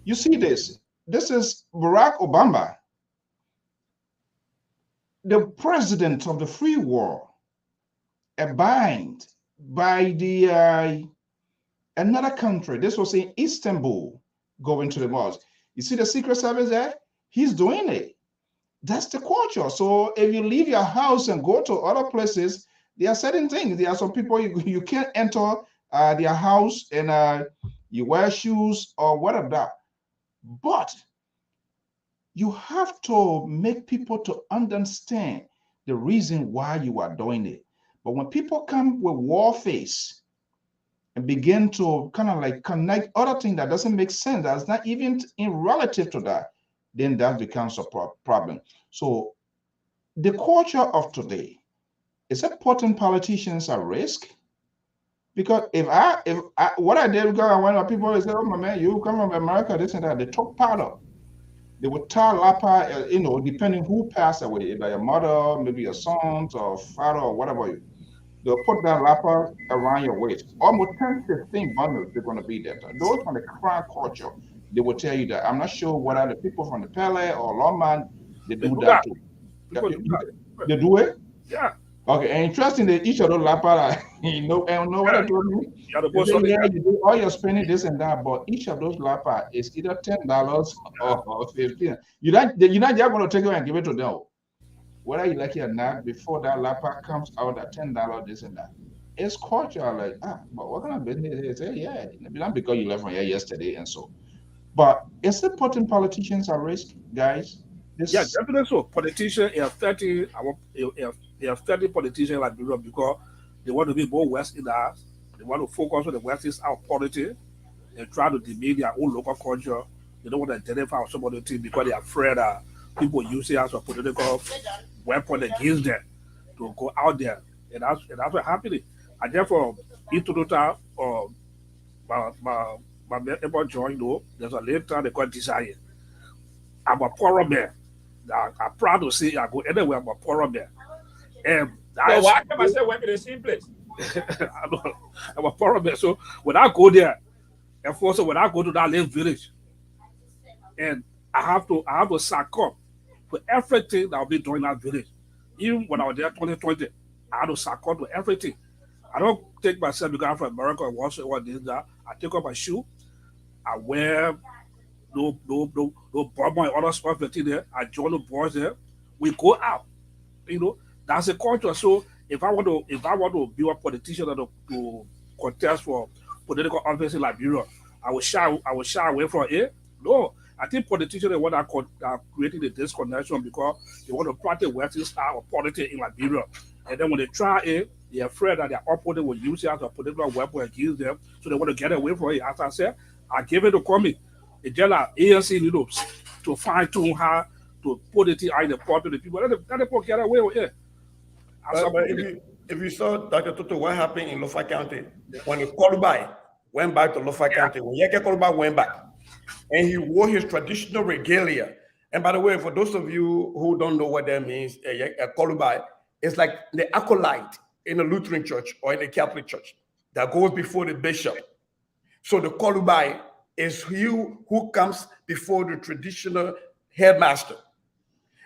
You see this. This is Barack Obama, the president of the free world, a bind by the another country. This was in Istanbul, going to the mosque. You see the Secret Service there? He's doing it. That's the culture. So if you leave your house and go to other places, there are certain things. There are some people you can't enter their house and you wear shoes or whatever. But you have to make people to understand the reason why you are doing it. But when people come with war face and begin to kind of like connect other things that doesn't make sense, that's not even in relative to that, then that becomes a problem. So the culture of today is that putting politicians at risk. Because if what I did, because I went up, people say, "Oh my man, you come from America, this and that." They took powder. They would tie lapa, depending who passed away, either your mother, maybe your sons or father or whatever. They'll put that lapa around your waist. Almost 10, 15 bundles they're going to be there. Those from the crime culture, they will tell you that. I'm not sure what other people from the Pele or Lawman, they do that too. They do it? Yeah. Okay, and interesting that each of those lapa, know what I told me? Yeah, you do all your spending this and that, but each of those lapa is either $10 or 15. You're not just going to take it and give it to them. Whether you like it or not, before that lapa comes out at $10, this and that. It's culture, like, but what kind of business is it? Yeah, not because you left from here yesterday and so. But is it putting politicians at risk, guys? Yeah, definitely so. Politicians, you have 30 politicians like Europe because they want to be more West in that. They want to focus on the West's out politics and try to demean their own local culture. They don't want to identify with some other thing because they are afraid that people use it as a political weapon against them to go out there. And that's what's happening. And therefore, in total, my member joined, there's a later they call Desire. I'm a poorer man. I'm proud to say I go anywhere. I'm a poorer man. And so why can I say work in the same place? I'm a poorer man. So when I go there, and also when I go to that little village, and I have to succumb to everything that I'll be doing in that village. Even when I was there 2020, I had to succumb to everything. I don't take myself because I'm from America and watch what this that. I take off my shoe, I wear no bomb and other stuff there. I join the boys there. We go out. That's a culture. So if I want to be a politician to contest for political office in Liberia, I will shy away from it. No, I think politicians are what are creating the disconnection because they want to practice Western style of politics in Liberia. And then when they try it, they're afraid that their opponent will use it as a political weapon against them. So they want to get away from it. As I said, I give it to Kwame. It's just like ANC needs to fine-tune how to put it in the part of the people. Let the people get away with it. But if you saw Dr. Toto, what happened in Lofa County when the Kolubai went back to Lofa County, when Yeke Kolubai went back, and he wore his traditional regalia. And by the way, for those of you who don't know what that means, a Kolubai is like the acolyte in a Lutheran church or in a Catholic church that goes before the bishop. So the Kolubai is he who comes before the traditional headmaster.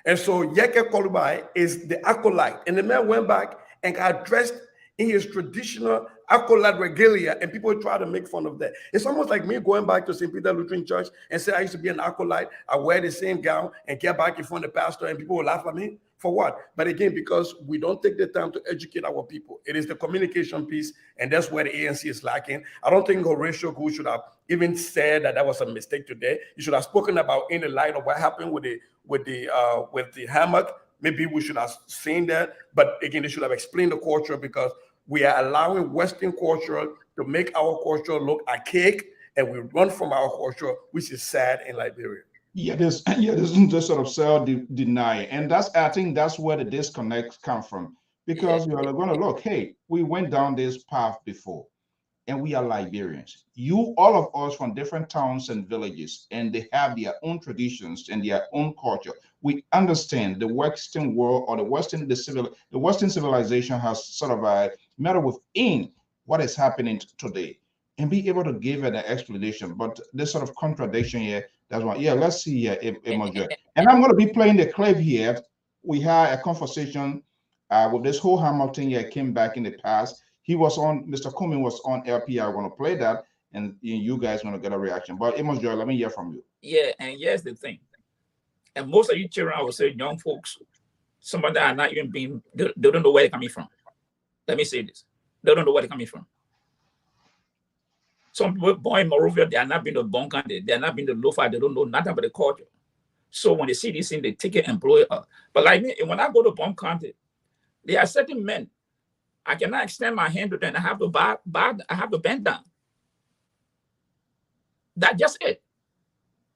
And so Yeke Kolubai is the acolyte. And the man went back and got dressed in his traditional acolyte regalia, and people try to make fun of that. It's almost like me going back to St. Peter Lutheran Church and say I used to be an acolyte. I wear the same gown and get back in front of the pastor, and people will laugh at me. For what? But again, because we don't take the time to educate our people. It is the communication piece, and that's where the ANC is lacking. I don't think Horatio Gu should have even said that was a mistake today. He should have spoken about in the light of what happened with the hammock. Maybe we should have seen that. But again, they should have explained the culture because we are allowing Western culture to make our culture look archaic, and we run from our culture, which is sad in Liberia. Yeah, this this sort of self-deny, and I think that's where the disconnect comes from, because you are going to look, hey, we went down this path before, and we are Liberians. All of us from different towns and villages, and they have their own traditions and their own culture. We understand the Western world or the Western civilization has sort of a matter within what is happening today, and be able to give an explanation. But this sort of contradiction here. That's why, yeah, let's see here. And I'm going to be playing the clip here. We had a conversation with this whole Hamilton here, came back in the past. he was on, Mr. Cumming was on LPR. Going to play that, and you guys going to get a reaction. But Amos Joy, let me hear from you. Yeah, and here's the thing. And most of you children, I would say, young folks, some of them are not even being, they don't know where they're coming from. Let me say this. They don't know where they're coming from. Some people born in Morovia, they are not being the Bonkan, they are not being the Lofa, they don't know nothing about the culture. So when they see this thing, they take it and blow it up. But like me, when I go to Bon County, there are certain men, I cannot extend my hand to them. I have to I have to bend down. That's just it.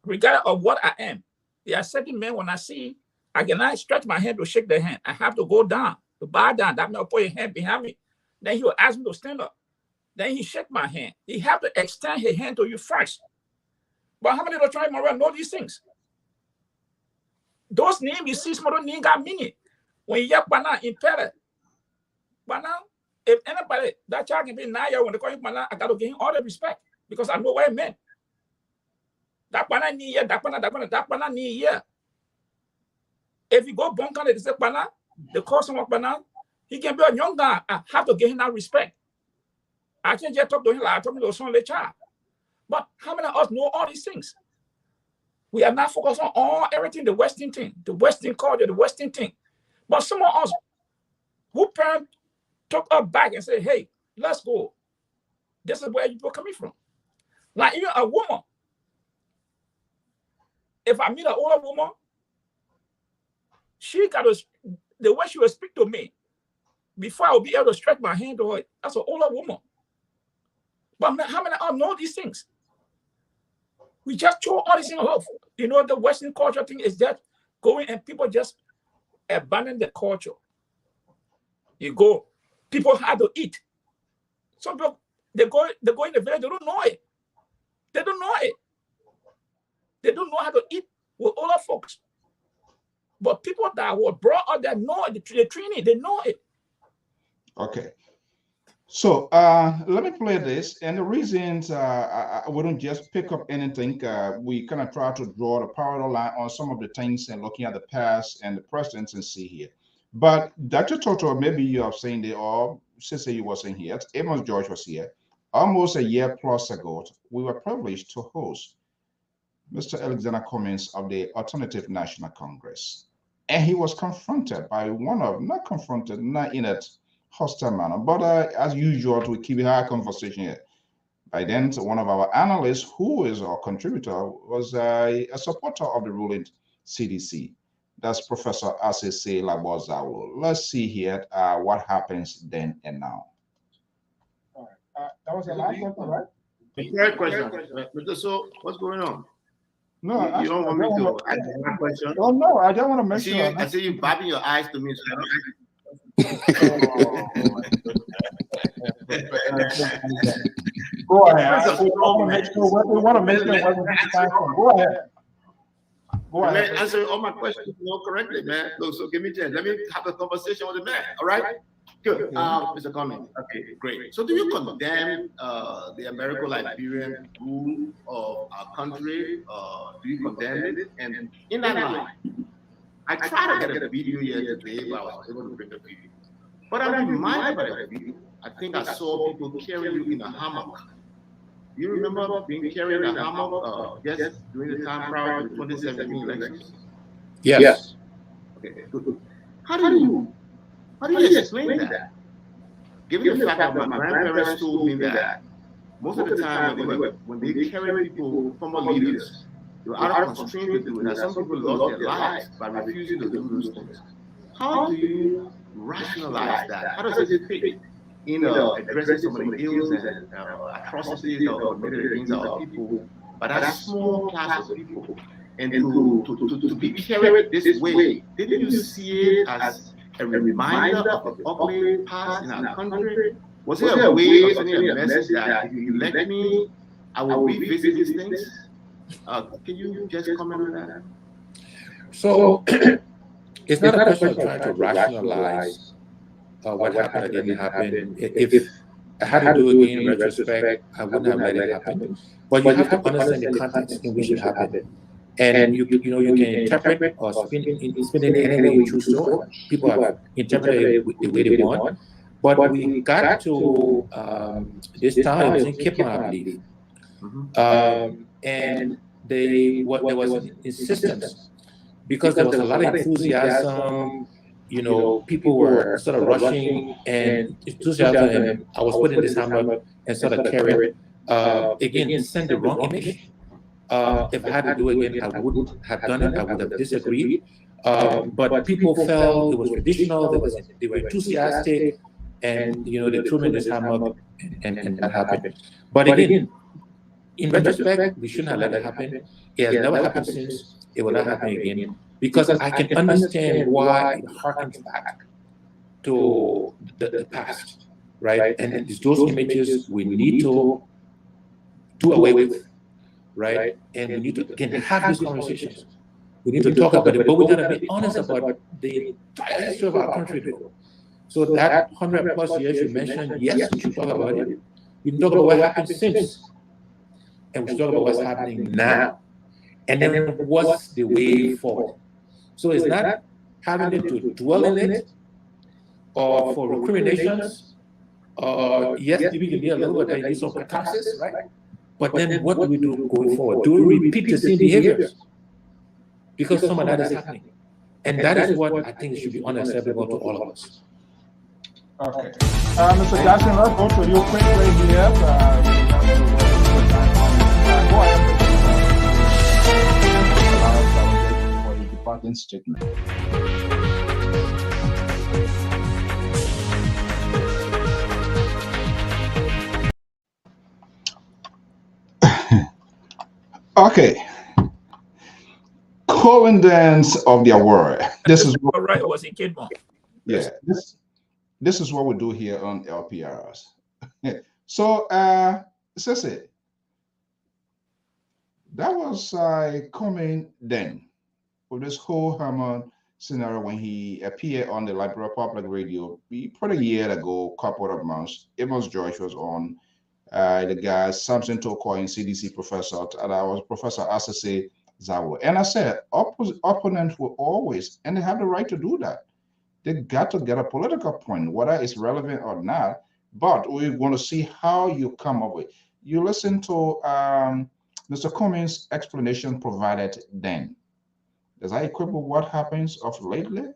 Regardless of what I am. There are certain men when I see, I cannot stretch my hand to shake their hand. I have to go down, to bow down. That man will put his hand behind me. Then he will ask me to stand up. Then he shake my hand. He have to extend his hand to you first. But how many of the tribe know these things? Those names you see, small names got meaning. When you hear Bana in Pere, Bana, if anybody, that child can be Naya, when they call him Bana, I got to give him all the respect because I know what it meant. That Bana ni here, that Bana ni here. If you go Bonkan, they say Bana, the cause of Bana, he can be a young guy. I have to give him that respect. I can't just talk to him like I talk to son the child. But how many of us know all these things? We are not focused on everything, the Western thing, the Western culture, the Western thing. But some of us, who parents took us back and said, hey, let's go. This is where you're coming from. Like even a woman, if I meet an older woman, she got to, the way she will speak to me, before I will be able to stretch my hand to her, that's an older woman. But how many of us know these things? We just throw all these things off. You know, the Western culture thing is just going and people just abandon the culture. You go, people have to eat. Some people, they go in the village, they don't know it. They don't know it. They don't know how to eat with older folks. But people that were brought up that know it, the training, they know it. Okay. So let me play this, and the reasons I wouldn't just pick up anything. We kind of try to draw the parallel line on some of the things and looking at the past and the present and see here. But Dr. Toto, maybe you have seen it, or Sister, you were saying here, Amos George was here. Almost a year plus ago, we were privileged to host Mr. Alexander Cummings of the Alternative National Congress. And he was confronted by not in a hostile manner, but as usual, we keep a high conversation here. By then, one of our analysts, who is our contributor, was a supporter of the ruling CDC. That's Professor Asese Labozawo. Let's see here what happens then and now. All right. That was the last question, right? Great question. So, what's going on? No, you don't want me to ask one question? Oh, no, I don't want to make sure. I see you bobbing your eyes to me. So Go ahead. We want to make sure where this time from. Go ahead. Go ahead. Man, answer all my questions correctly, man. Look, so give me a chance. Let me have a conversation with the man. All right? Good. Mr. Cummings. Okay, great. So do you condemn the American-Liberian rule of our country? Do you condemn it? And in that line, I tried to get a video yesterday, but I was able to bring the video. But I'm reminded by the video. I think I saw people carrying you in a hammock. Do you remember being carried in a hammock just during the time prior to the 2017 elections? Yes. Okay, good. How do you explain that? Given the fact that my grandparents told me that most of the time when they carry people, former leaders, they were out of constraint to do it, and some people lost their lives by refusing to do those things. How do you rationalize that? How does it fit in addressing some of the ills and atrocities that were committed against our people by that small class of people? And to be carried this way, didn't you see it as a reminder of the ugly past in our country? Was it a way of sending a message that if you elect me, I will revisit these things? Can you just comment on that? So it's not a question of trying to rationalize what happened or didn't happen. If I had to do it in retrospect, I wouldn't have let it happen. But you have to understand the context in which it happened. And you can interpret or spin it any way you choose to. People have interpreted it the way they want. But we got to this town, it was in Cape Town, I believe. And there was insistence because there was a lot of enthusiasm. You know, people were sort of rushing and enthusiasm, and I was put in this hammock and sort of carried. Again, send the wrong image. If I had to do it again, I would have done it. I would have disagreed. But people felt it was traditional. They were enthusiastic, and they threw me in this hammock, and that happened. But again, in retrospect, we shouldn't have let it happen. It has never happened since. It will not happen again because I can understand why it harkens back to the past, right? And it's those images we need to do away with, right? And we need to again have these conversations. We need to talk about it, but we gotta be honest about the entire history of our country, though. So that 100+ years you mentioned, yes, we should talk about it. We can talk about what happened since, and we should talk about what's happening now, and then what's the way forward. So it's not having it to dwell in it, or for recriminations, or yes, maybe you can be a little bit of some catharsis, right? But then what do we do going forward? Do we repeat the same behaviors? Because some of that is happening. And that is what I think should be unacceptable to all of us. Okay. Mr. Jackson, let's go to you quickly here. Go ahead. For your departing statement. Okay. Coincidence of the award. This is what, all right. Was in Kidmore. Yeah. This is what we do here on LPRs. So, Sissy, that was coming then with this whole Herman scenario when he appeared on the Liberia Public Radio probably a year ago, couple of months. Amos Joyce was on. The guy Samson Tokoy, CDC professor, and I was Professor Asase Zawo. And I said, opponents will always, and they have the right to do that. They got to get a political point, whether it's relevant or not. But we're going to see how you come up with. You listen to Mr. Cummings' explanation provided then. Does that equip with what happens of lately?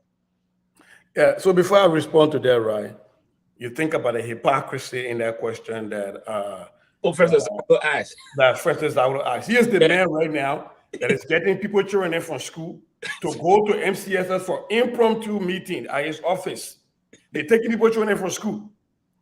Yeah. So before I respond to that, right? You think about the hypocrisy in that question that Professor Zawo asked. That Professor Zawo asked. He is the man right now that is getting people children in from school to go to MCSS for impromptu meeting at his office. They're taking people children from school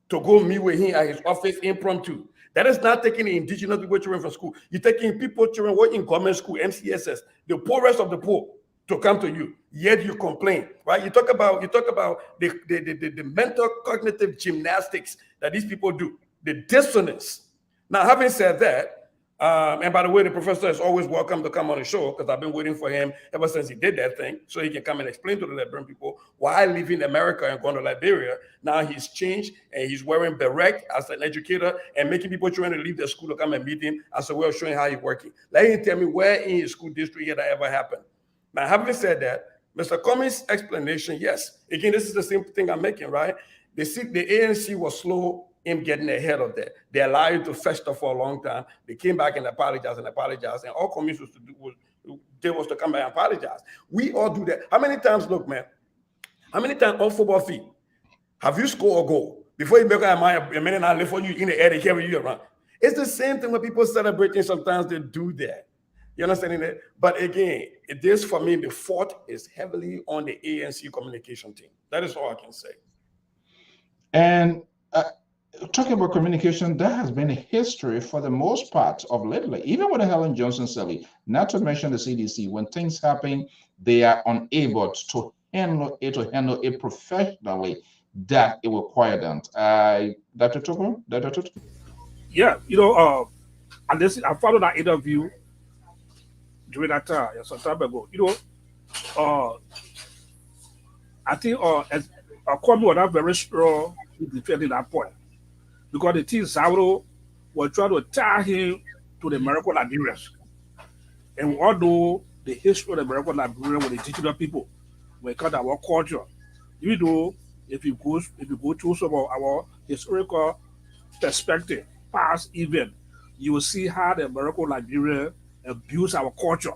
to go meet with him at his office impromptu. That is not taking the indigenous people children from school. You're taking people children working in government school, MCSS, the poorest of the poor, to come to you. Yet you complain, right? You talk about the mental cognitive gymnastics that these people do, the dissonance. Now, having said that, and by the way, the professor is always welcome to come on the show because I've been waiting for him ever since he did that thing, so he can come and explain to the Liberian people why leaving America and going to Liberia. Now he's changed and he's wearing beret as an educator and making people trying to leave their school to come and meet him as a way of showing how he's working. Let him tell me where in his school district that ever happened. Now, having said that, Mr. Cummings' explanation, yes. Again, this is the same thing I'm making, right? The ANC was slow in getting ahead of that. They allowed it to fester for a long time. They came back and apologized, and all Cummings was to do was to come back and apologize. We all do that. How many times, look, man, how many times on football field have you scored a goal before you make a minute and live for you in the air, they carry you around? It's the same thing when people celebrating, sometimes they do that. You understand that? But again, this for me, the fault is heavily on the ANC communication team. That is all I can say. And talking about communication, there has been a history for the most part of lately, even with the Helen Johnson Sally, not to mention the CDC. When things happen, they are unable to handle it professionally that it required them. Dr. Toko? Yeah, and this, I followed that interview during that time, some time ago. I think Kwame was not very strong in defending that point because the team Zawo was trying to tie him to the American Liberians. And although the history of the American Liberians with the indigenous people, when it comes to our culture, even though if you go through some of our historical perspective, past event, you will see how the Morocco Liberia abuse our culture.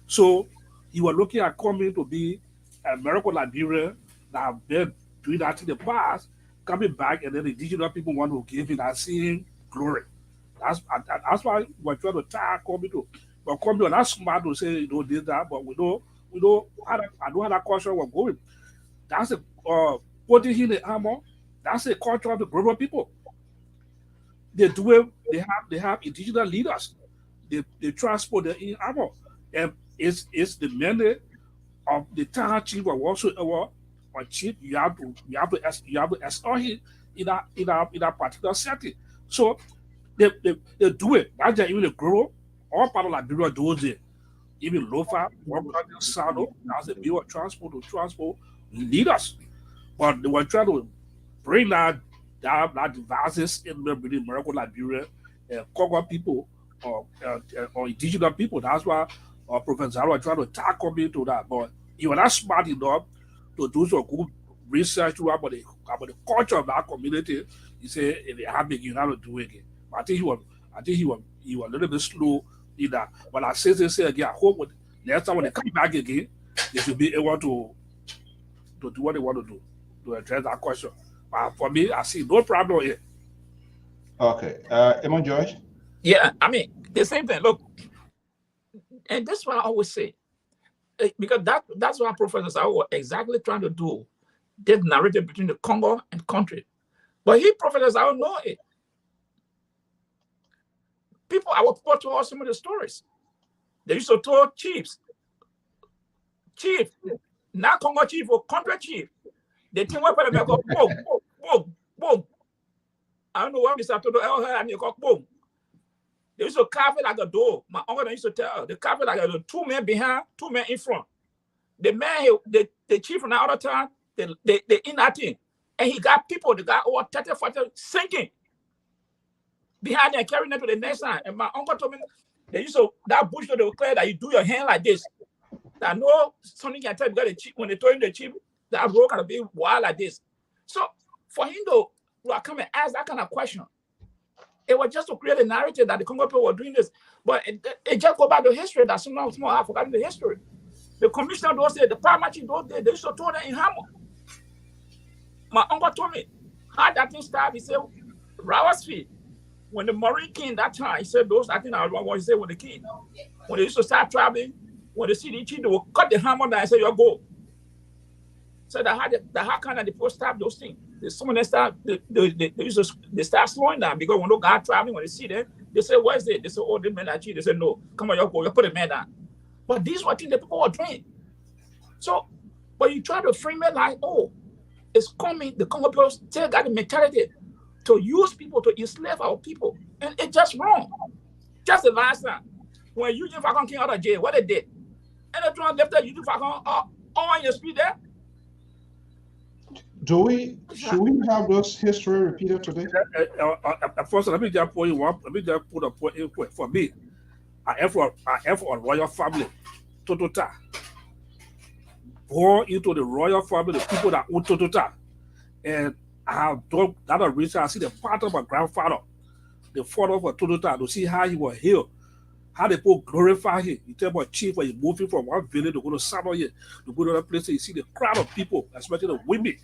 So you are looking at coming to be a Morocco Liberia that have been doing that in the past, coming back, and then the indigenous people want to give it that same glory. That's why we're trying to tie coming to. But coming to, that's smart to say you don't do that, but we know how that, I know how that culture was going. That's a putting in the armor. That's the culture of the global people. They do it. They have indigenous leaders. They transport the in armor, and it's the mandate of the town chief or whatsoever or chief. You have to escort him in a particular setting. So they do it. That's just even the grow. All part of Liberia does it. Even Lofa, Sado, that's the bill of transport to transport leaders. But they were trying to bring that devices in the Morocco, Liberia, Congo people or indigenous people. That's why Professor Zaro trying to tackle me to that. But you are not smart enough to do some good research about the culture of that community. He said if they have been, you know, to do it again. But I think he was a little bit slow in that. But I say again, I hope next time when they come back again, they should be able to do what they want to do to address that question. But for me, I see no problem here. Okay. Emma George? Yeah, I mean, the same thing. Look, and that's what I always say. Because that's what professors are exactly trying to do. That narrative between the Congo and country. But professors, I don't know it. Our people told us some of the stories. They used to tell chiefs, not Congo chief or country chief. They think what they go boom. I don't know what Mr. Todo and you go boom. They used to carve it like a door. My uncle used to tell they carve it like a 2 men behind, 2 men in front. The man, the chief from the other town, they in that thing. And he got people, they got over 30, 40 sinking behind them, carrying them to the next time. And my uncle told me they used to, that bush, they were clear that you do your hand like this. That no something can tell because the chief, when they told him the chief, that road can be wild like this. So for him to come and ask that kind of question, it was just to create a narrative that the Congo people were doing this. But it just go back to history that somehow I forgot the history. The commissioner those days, the paramount chief those days, they used to told them in Hammer. My uncle told me how that thing started. He said, Rawersfield, when the Marine King that time, he said those, I think I remember what he said with the king. When they used to start traveling, when they see the chief, they will cut the hammer down and say, you go. So how can the people stop those things? Some of them start, they start slowing down because when they go traveling, when they see them, they say, what is it? They say, oh, the men are cheating. They say, no, come on, you go, you put the man down. But these were things that people were doing. So, but you try to frame it like, oh, it's coming, the Congo people still got the mentality to use people to enslave our people. And it's just wrong. Just the last time, when Eugene Falcon came out of jail, what they did? And the Trump left Eugene Falcon on your speed there. Should we have those history repeated today? First, let me just put a point in for me. I am from a royal family, Totota. Born into the royal family, the people that own Totota. And I have done that research. I see the part of my grandfather, the father of Totota, to see how he was healed, how the people glorify him. You tell my chief when he's moving from one village to go to Samoa, to go to other places, you see the crowd of people, especially the women.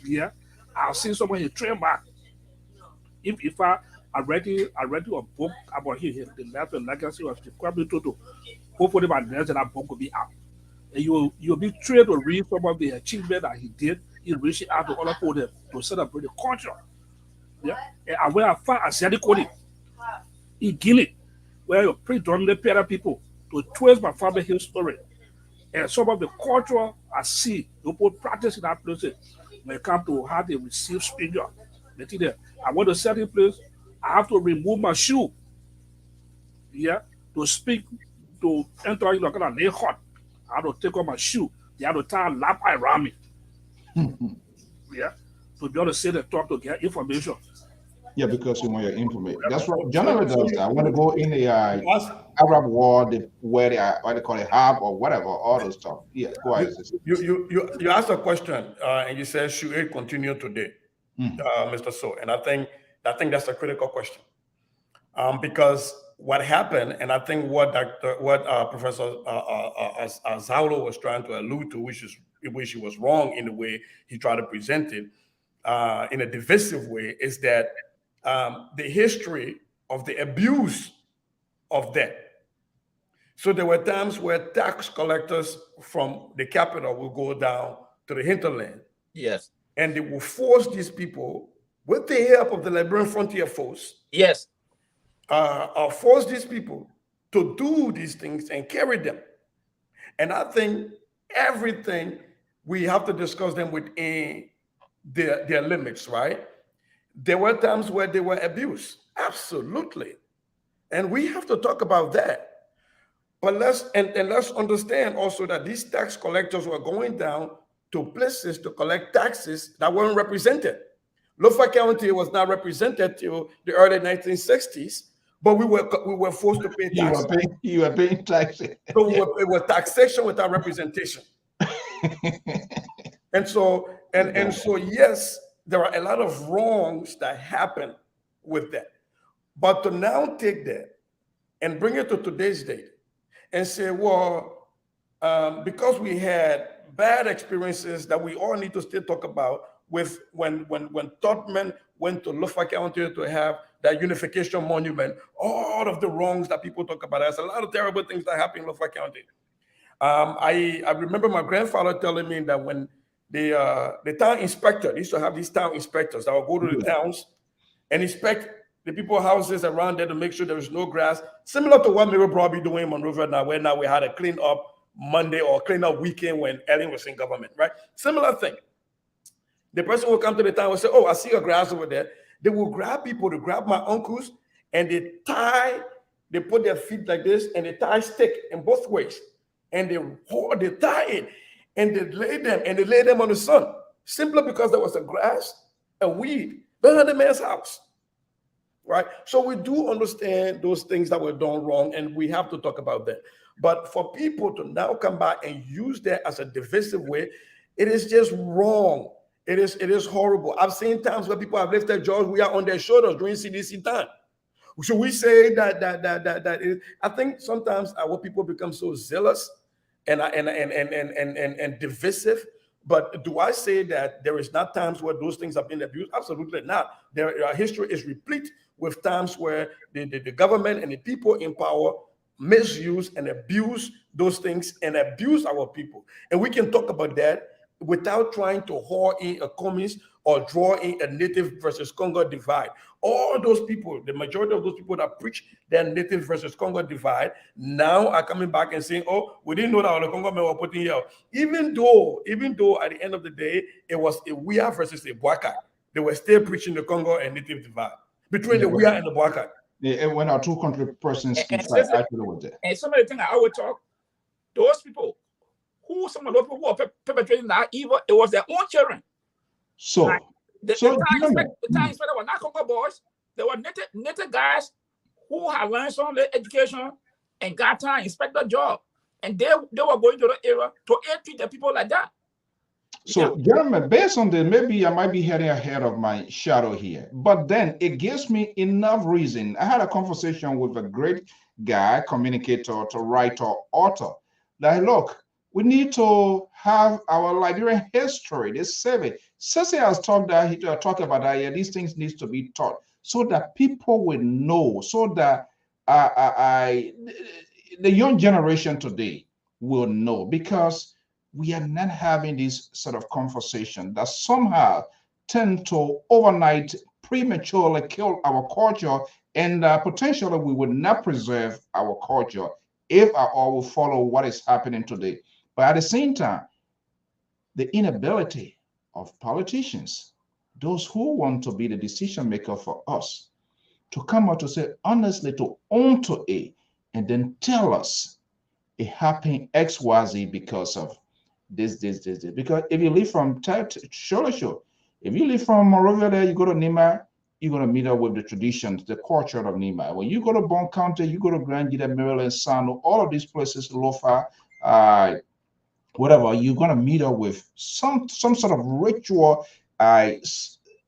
Yeah, I've seen someone in train back. If I read a book about him, the life and legacy of the Kwame Toto. Hopefully by next that book will be out. And you'll be trained to read some of the achievement that he did in reaching out to other people to celebrate the culture. Yeah, and where I found a Zedi Kodi in Guinea, where you predominantly Pera people to trace my family history. And some of the culture I see, people practice in that place. When it comes to how they receive stranger, I want to set in place, I have to remove my shoe. Yeah, to speak, to enter in kind of lay hot. I have to take off my shoe. They have to tie a lap around me. Yeah, to be able to sit and talk to get information. Yeah, because you want your information. That's So- what generally so does that. I want to go in the Once- Arab world where they are, what they call it, hub or whatever, all those stuff. Yeah, go ahead. sister. you asked a question and you said, should it continue today, Mr. So? And I think that's a critical question, because what happened, and I think what Professor Zaulo was trying to allude to, which he was wrong in the way he tried to present it, in a divisive way, is that the history of the abuse of debt. So there were times where tax collectors from the capital will go down to the hinterland. Yes. And they will force these people, with the help of the Liberian Frontier Force, yes, force these people to do these things and carry them. And I think everything, we have to discuss them within their limits, right? There were times where they were abused, absolutely. And we have to talk about that. But let's understand also that these tax collectors were going down to places to collect taxes that weren't represented. Lofa County was not represented till the early 1960s, but we were forced to pay taxes. You were paying taxes. So it was taxation without representation. And so yes, there are a lot of wrongs that happen with that. But to now take that and bring it to today's date and say, well, because we had bad experiences that we all need to still talk about with when Totman went to Lofa County to have that unification monument, all of the wrongs that people talk about. There's a lot of terrible things that happen in Lofa County. I remember my grandfather telling me that when the town inspector, they used to have these town inspectors that would go to the towns and inspect the people's houses around there to make sure there is no grass, similar to what Miro probably doing in Monrovia now, where now we had a clean up Monday or clean up weekend when Ellen was in government, right? Similar thing. The person will come to the town and say, oh, I see a grass over there. They will grab people, to grab my uncles, and they put their feet like this, and they tie stick in both ways. And they tie it, and they lay them on the sun, simply because there was a grass, a weed behind the man's house. Right? So we do understand those things that were done wrong, and we have to talk about that. But for people to now come back and use that as a divisive way, it is just wrong. It is horrible. I've seen times where people have lifted jaws, we are on their shoulders during CDC time. Should we say that I think sometimes our people become so zealous and divisive. But do I say that there is not times where those things have been abused? Absolutely not. Our history is replete with times where the government and the people in power misuse and abuse those things and abuse our people. And we can talk about that without trying to haul in a communist or draw in a native versus Congo divide. All those people, the majority of those people that preach that native versus Congo divide, now are coming back and saying, oh, we didn't know that the Congo men were putting here. Even though at the end of the day, it was a Wia versus a Bwaka. They were still preaching the Congo and native divide between the Wia and the Bwaka. Yeah, and when our two country persons and actually with that. And some of the things I would talk, those people, some of those people who are perpetrating that evil, it was their own children. So, like, the time spent were not Congo boys. They were native guys who had learned some education and got time, inspector job. And they were going to the area to treat the people like that. So, gentlemen, based on this, maybe I might be heading ahead of my shadow here, but then it gives me enough reason. I had a conversation with a great guy, communicator, writer, author. Like, look, we need to have our Liberian history, they save it. Sese has talked about that. Yeah, these things need to be taught so that people will know, so that the young generation today will know, because we are not having this sort of conversation that somehow tend to overnight prematurely kill our culture, and potentially we would not preserve our culture if I all will follow what is happening today. But at the same time, the inability of politicians, those who want to be the decision maker for us, to come out to say honestly, to own to it, and then tell us it happened XYZ because of this. Because if you live from Show, if you live from Monrovia, there you go to Nima, you're going to meet up with the traditions, the culture of Nima. When you go to Bond County, you go to Grand Gita, Maryland, Sano, all of these places, Lofa, whatever, you're going to meet up with some sort of ritual,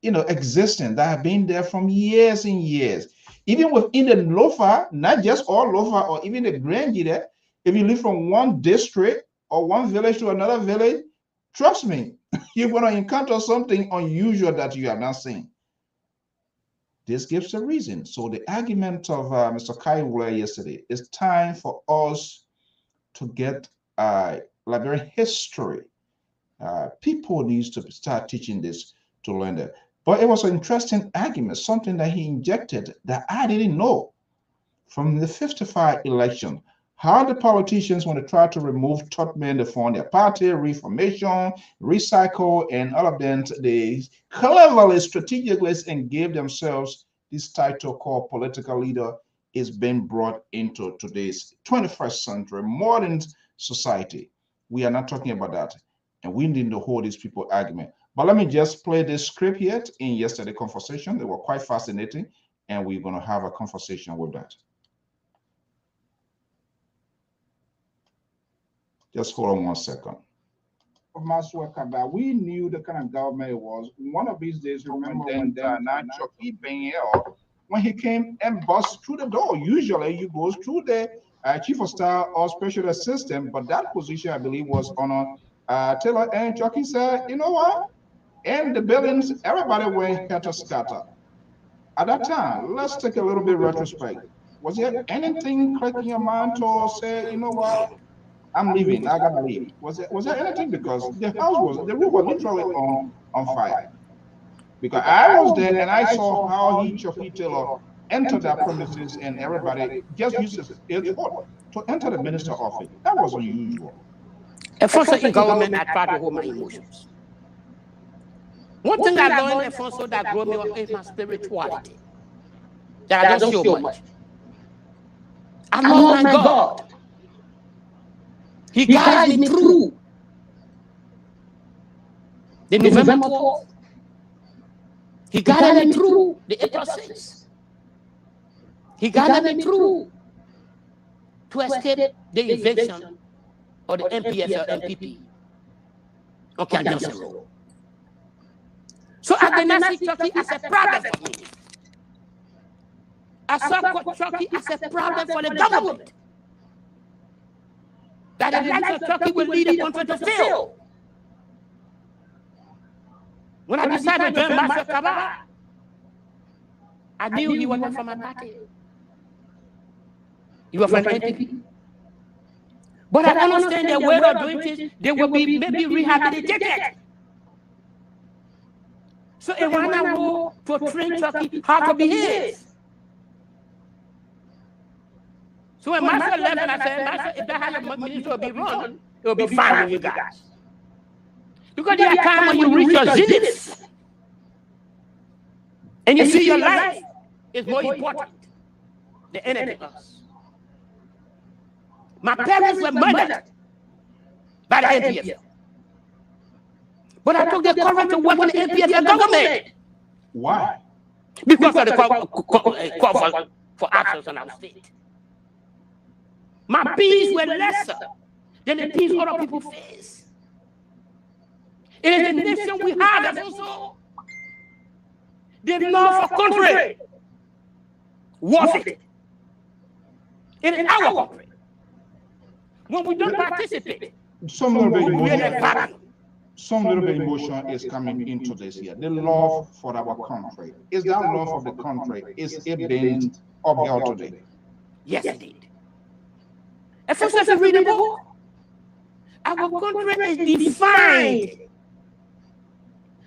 existing that have been there from years and years. Even within the Lofa, not just all Lofa or even the Grand Gita, if you live from one district or one village to another village, trust me, you're going to encounter something unusual that you have not seen. This gives a reason. So the argument of Mr. Kaiwule yesterday, it's time for us to get Liberian history. People need to start teaching this to learn that. But it was an interesting argument, something that he injected that I didn't know from the 55 election. How the politicians, when they try to remove top men from their party, reformation, recycle, and all of them, they cleverly, strategically, and gave themselves this title called political leader, is being brought into today's 21st century modern society. We are not talking about that. And we need to hold these people argument. But let me just play this script here in yesterday's conversation. They were quite fascinating. And we're going to have a conversation with that. Just hold on 1 second. We knew the kind of government it was. One of these days, remember when Chucky Benyel, when he came and bust through the door. Usually, he goes through the chief of staff or special assistant, but that position, I believe, was on Taylor. And Chucky said, you know what? In the buildings, everybody went helter scatter. At that time, let's take a little bit retrospect. Was there anything clicking your mind to say, you know what? I'm leaving. I gotta leave. Was there anything? Because the room was literally on fire. Because I was there and I saw how Chucky Taylor entered that premises and everybody just used his foot to enter the minister's office. That was unusual. Alfonso, in government, I try to hold my emotions. One thing I learned, Alfonso, that grew me up is my spirituality. That I don't show much. I love my God. He guides me through the November 12th. He guided me through the April 6th. He guided me through to escape the eviction of the MPS or MPP on Canadian Road. So I did not see Turkey as a problem for me. I saw Turkey as a problem for the government. That the likes of Turkey will lead the country to fail. When I decided to join Marshal Kaba, I knew he was not from my party. He was from NPP. But I understand their way of doing things, they will be maybe rehabilitated. So if I go to train Turkey how to behave. So when Marshal left, and I said, Marshal, if that how your ministry will be run, it will be fine with you guys. Because there are times when you reach your zenith and you see your life is more important than anything else. My parents were murdered by the NPF. But I took the courage to work in the NPF government. Why? Because of the call for actions on our state. My peace were lesser than the peace other people face. It is the nation we have that also the love for country worth it. It is our country. When we don't participate, some little bit emotion is coming into this here. The love for our country. Is that love for the country? Is it being upheld today? Yes, indeed. If you read the book, our country is defined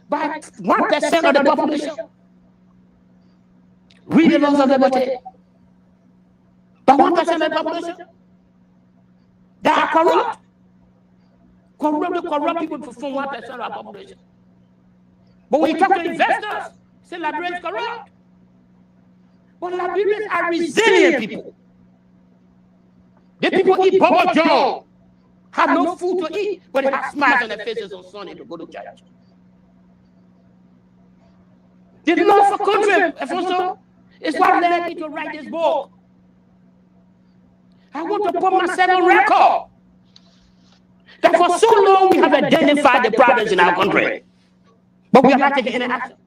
by 1% of the population. Read the laws of liberty. By 1% of the population. They are corrupt. Corrupt people from 1% of the population. But when you talk to investors, say Liberians corrupt. But Liberians are resilient people. The people eat Bubba John, have no food to eat, but they have smiles on their faces on Sunday to go to church. The love for country, Alfonso, is what led me to write this book. I want to put myself on record that for so long we have identified the problems in our country, but we are not taking any action.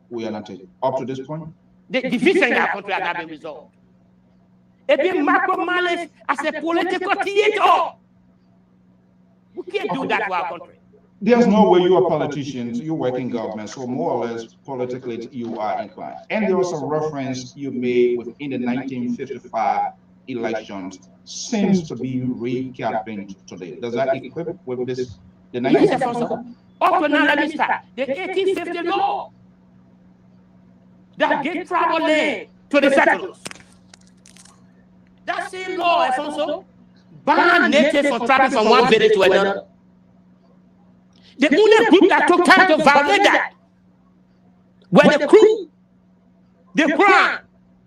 We are not taking up to this point. The division in our country has not been resolved. It's been micromanaged as a political theater. We can't do that to our country. There's no way you are politicians, you work in government, so more or less politically you are inclined. And there was a reference you made within the 1955 elections seems to be recapping today. Does that equip with this? The Yes, Alfonso. Up to now, let me start. The 1850 law that gave travel land to the settlers. That same law, Alfonso, banned natives from traveling from one village to another. The only group that took time to violate that were the crew, the Crown,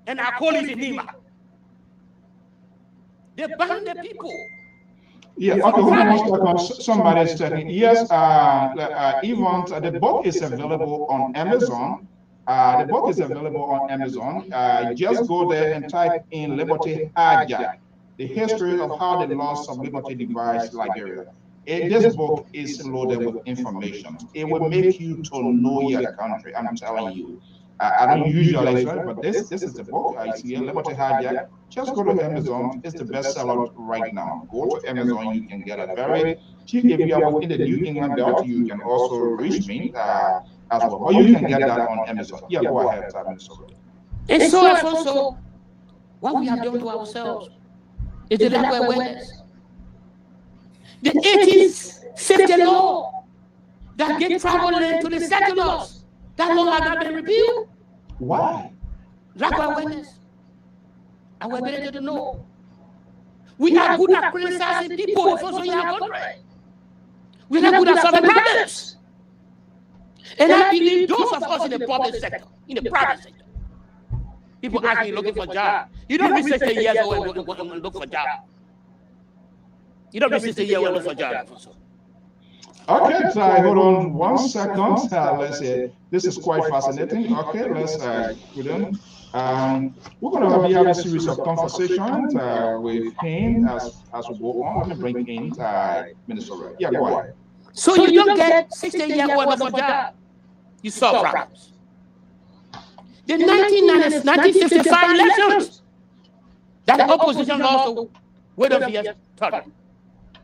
and our colleagues in Lima. They banned the people. Yeah, okay, hold on one second. Somebody's checking. Yes, Yvonne, the book is available on Amazon. The book is available on Amazon. Just go there and type in Liberty Hijack, the history of how the loss of liberty divides Liberia. This book is loaded with information. It will make you to know your country. I'm telling you. I don't usually say, but this is the book. I see Liberty Hijack. Just go to Amazon. It's the bestseller right now. Go to Amazon. You can get a very cheap. If you are within the New England belt, you can also reach me as well. Or you can get that on Amazon. Yeah, go ahead, Mr. And so, Alfonso, what we have done to ourselves is the lack of awareness. The 1850 law that gave travel land to the settlers, that law has not been repealed. Why? Lack of awareness. Our ability to know. We are good at criticizing people for in our country. We are not good at solving problems. And I believe those of us in the public sector, in the private sector, people ask me looking for jobs. You don't reach 60 years old and look for jobs. You don't reach 60 years old and look for jobs. Okay, so hold on 1 second. Let's see. This is quite fascinating. Okay, let's put in. We're going to be having a series of conversations with Payne as we go on. Let me bring Payne, Minister. Yeah, go ahead. So you don't get 60 years old for job. You solve problems. The 1955 elections that the opposition lost to word of years told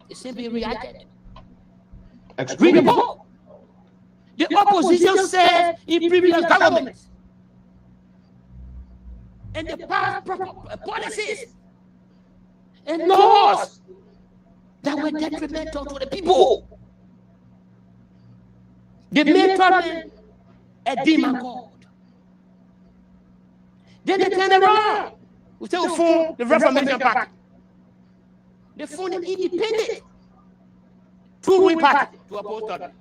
it simply reacted. Read the book. The opposition said in previous governments and the past policies and laws that were detrimental to the people. They made trouble a demon called. Then they turned around. We still formed the Reformation Party. They formed an independent two-way party to oppose Tottenham.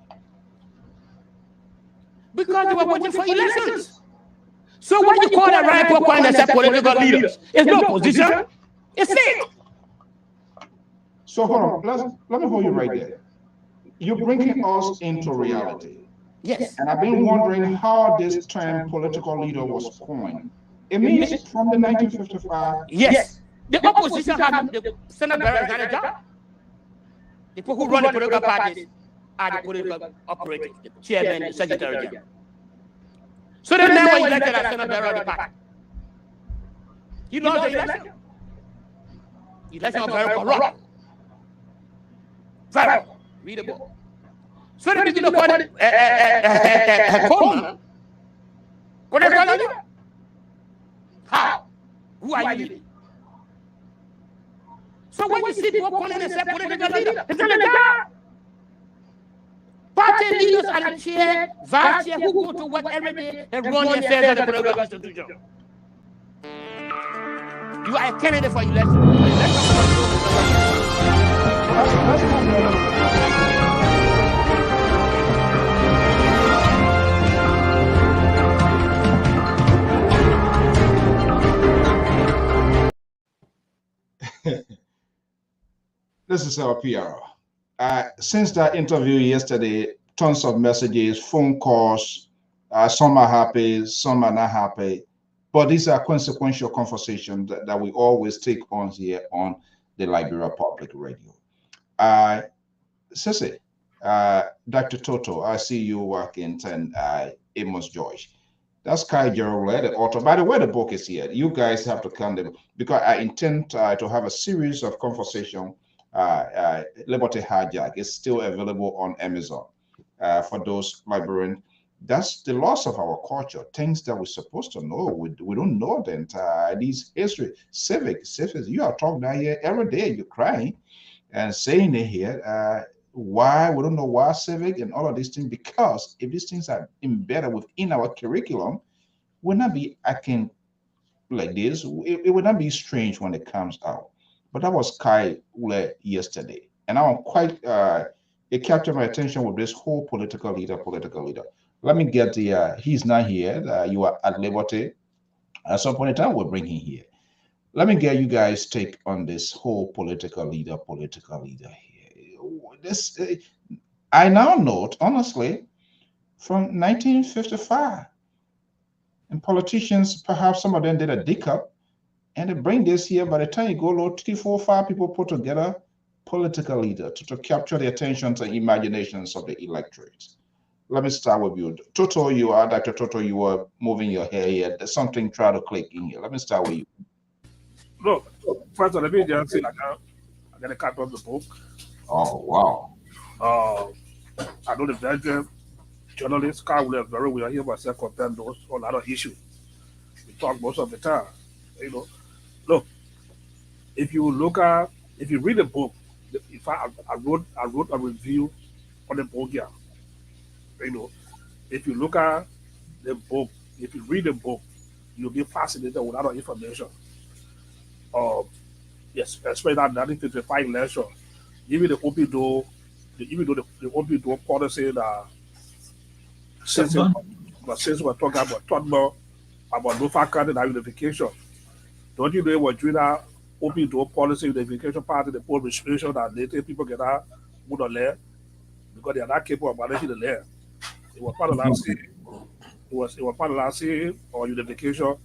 Because they were waiting for elections. So what you call a right to point as political leaders? It's no opposition. It's it. So hold on. Let me hold you right there. You're bringing us into reality. Yes. And I've been wondering how this term political leader was coined. It means from the 1955. Yes. The opposition had the Senate Barrett had a job. The people who run the political parties are the political operators, the chairman, the secretary general. So then now when you elected as Senate Barrett of the party, you lost the election. The election was very corrupt. Very. Read the book. So they begin to call it Coleman. What is calling you? How? Who are you leading? So when you see people calling themselves political leader, it's not a job. Party leaders are the chair, vice chair who go to work every day and run the affairs of the political institution. You are a candidate for election. This is our PR. Since that interview yesterday, tons of messages, phone calls, Some are happy, some are not happy. But these are consequential conversations that we always take on here on the Liberia Public Radio. Sissy, Dr. Toto, I see you working, and Amos George. That's Kai Gerald, the author. By the way, the book is here. You guys have to come there because I intend to have a series of conversation. Liberty Hijack is still available on Amazon for those Liberians. That's the loss of our culture. Things that we're supposed to know, we don't know them. These history, civics. You are talking down here every day. You're crying and saying it here. Why we don't know why civic and all of these things, because if these things are embedded within our curriculum, we'll not be acting like this. It will not be strange when it comes out. But that was Kai Ule yesterday, and I'm quite it captured my attention with this whole political leader. Let me get the he's not here. You are at liberty. At some point in time we'll bring him here. Let me get you guys take on this whole political leader here. This I now note, honestly, from 1955, and politicians, perhaps some of them did a dick up, and they bring this here. By the time you go low, 3, 4, 5 people put together political leader to capture the attentions and imaginations of the electorate. Let me start with you. Toto, Dr. Toto, you are moving your hair here. There's something try to click in here. Let me start with you. Look, first let me just say, I got a copy of the book. Oh, wow. I know the veteran journalist, Carl Williams, very well here myself compared those on other issues. We talk most of the time. Look, if you read the book, I wrote a review on the book here. If you look at the book, if you read the book, you'll be fascinated with other information. Yes, especially that 1955 election. Even the open door policy that since we're talking about no fact and unification, don't you know what during that open door policy unification part of the poll registration that later people get out would not learn because they are not capable of managing the land. It was part of last year. It was part of last year or unification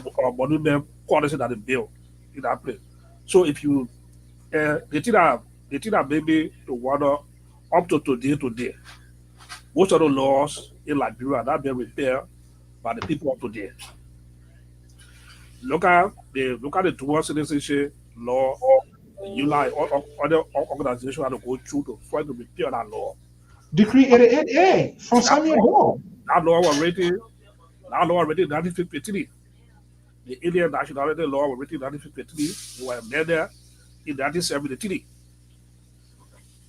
or monument policy that they built in that place. So if you they think that maybe to water up to today, most of the laws in Liberia that been repaired by the people of today. Look at the dual citizenship law. You like other organizations have to go through to try to repair that law. Decree 88A from some years ago. That law was written in 1953. The Indian nationality law was written in 1953. It was amended in 1973.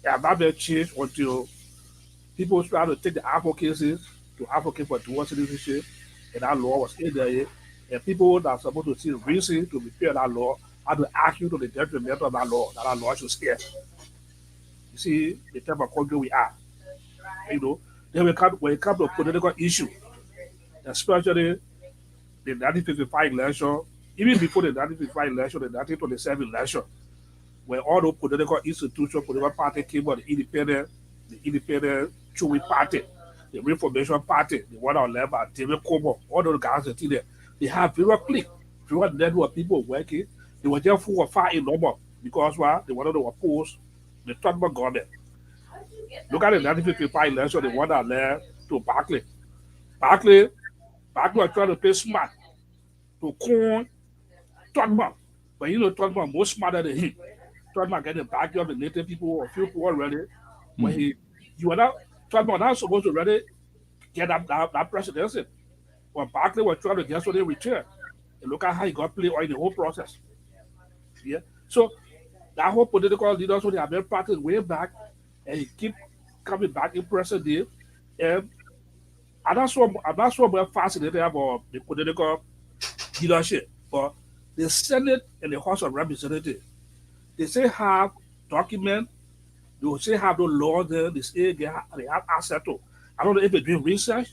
And that been changed until people try to take the advocacy to advocate for dual citizenship, and that law was in there. And people that are supposed to see reason to repair that law had to argue to the detriment of that law should stay. You see the type of country we are. Then when it comes to political issue, especially the 1955 election, even before the 1955 election, the 1927 election, where all the political institutions, political party came out, the independent Chewy Party, the Reformation Party, the one on led by David Comer, all those guys that there, they have very click, very network of people working. They were just full of fire in number because they wanted to oppose the Trump government. Look at the 1955 election, the one that led to Barclay. Barclay was trying to play smart to corn Trump, but Trump was more smarter than him. Trump get the back of the native people, a few people already. When Trump was not supposed to really get that presidency. When Barclay was trying to get so they return. And look at how he got played in the whole process. Yeah. So that whole political leaders who they have been practiced way back, and he keep coming back in present day. And I'm not so fascinated about the political leadership, but the Senate and the House of Representatives, they say have documents, they say have the laws there, they say they have access to. I don't know if they're doing research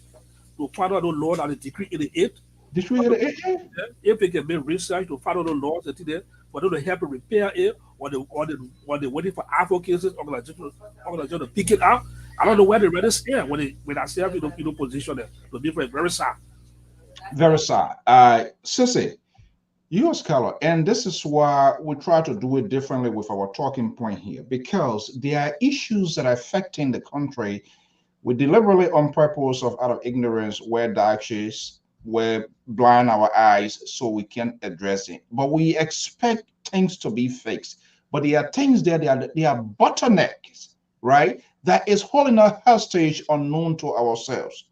to find out the law that the Decree 88. Decree 88? If they can make research to find out the laws that there, whether they help to repair it or they waiting for advocacy organizations to pick it up. I don't know where they really stand when I see position to be very sad. Very sad. Sissy, you're a scholar, and this is why we try to do it differently with our talking point here, because there are issues that are affecting the country. We deliberately, on purpose of out of ignorance, wear dark shades, we blind our eyes so we can address it. But we expect things to be fixed. But there are things there, they are bottlenecks, right? That is holding us hostage unknown to ourselves.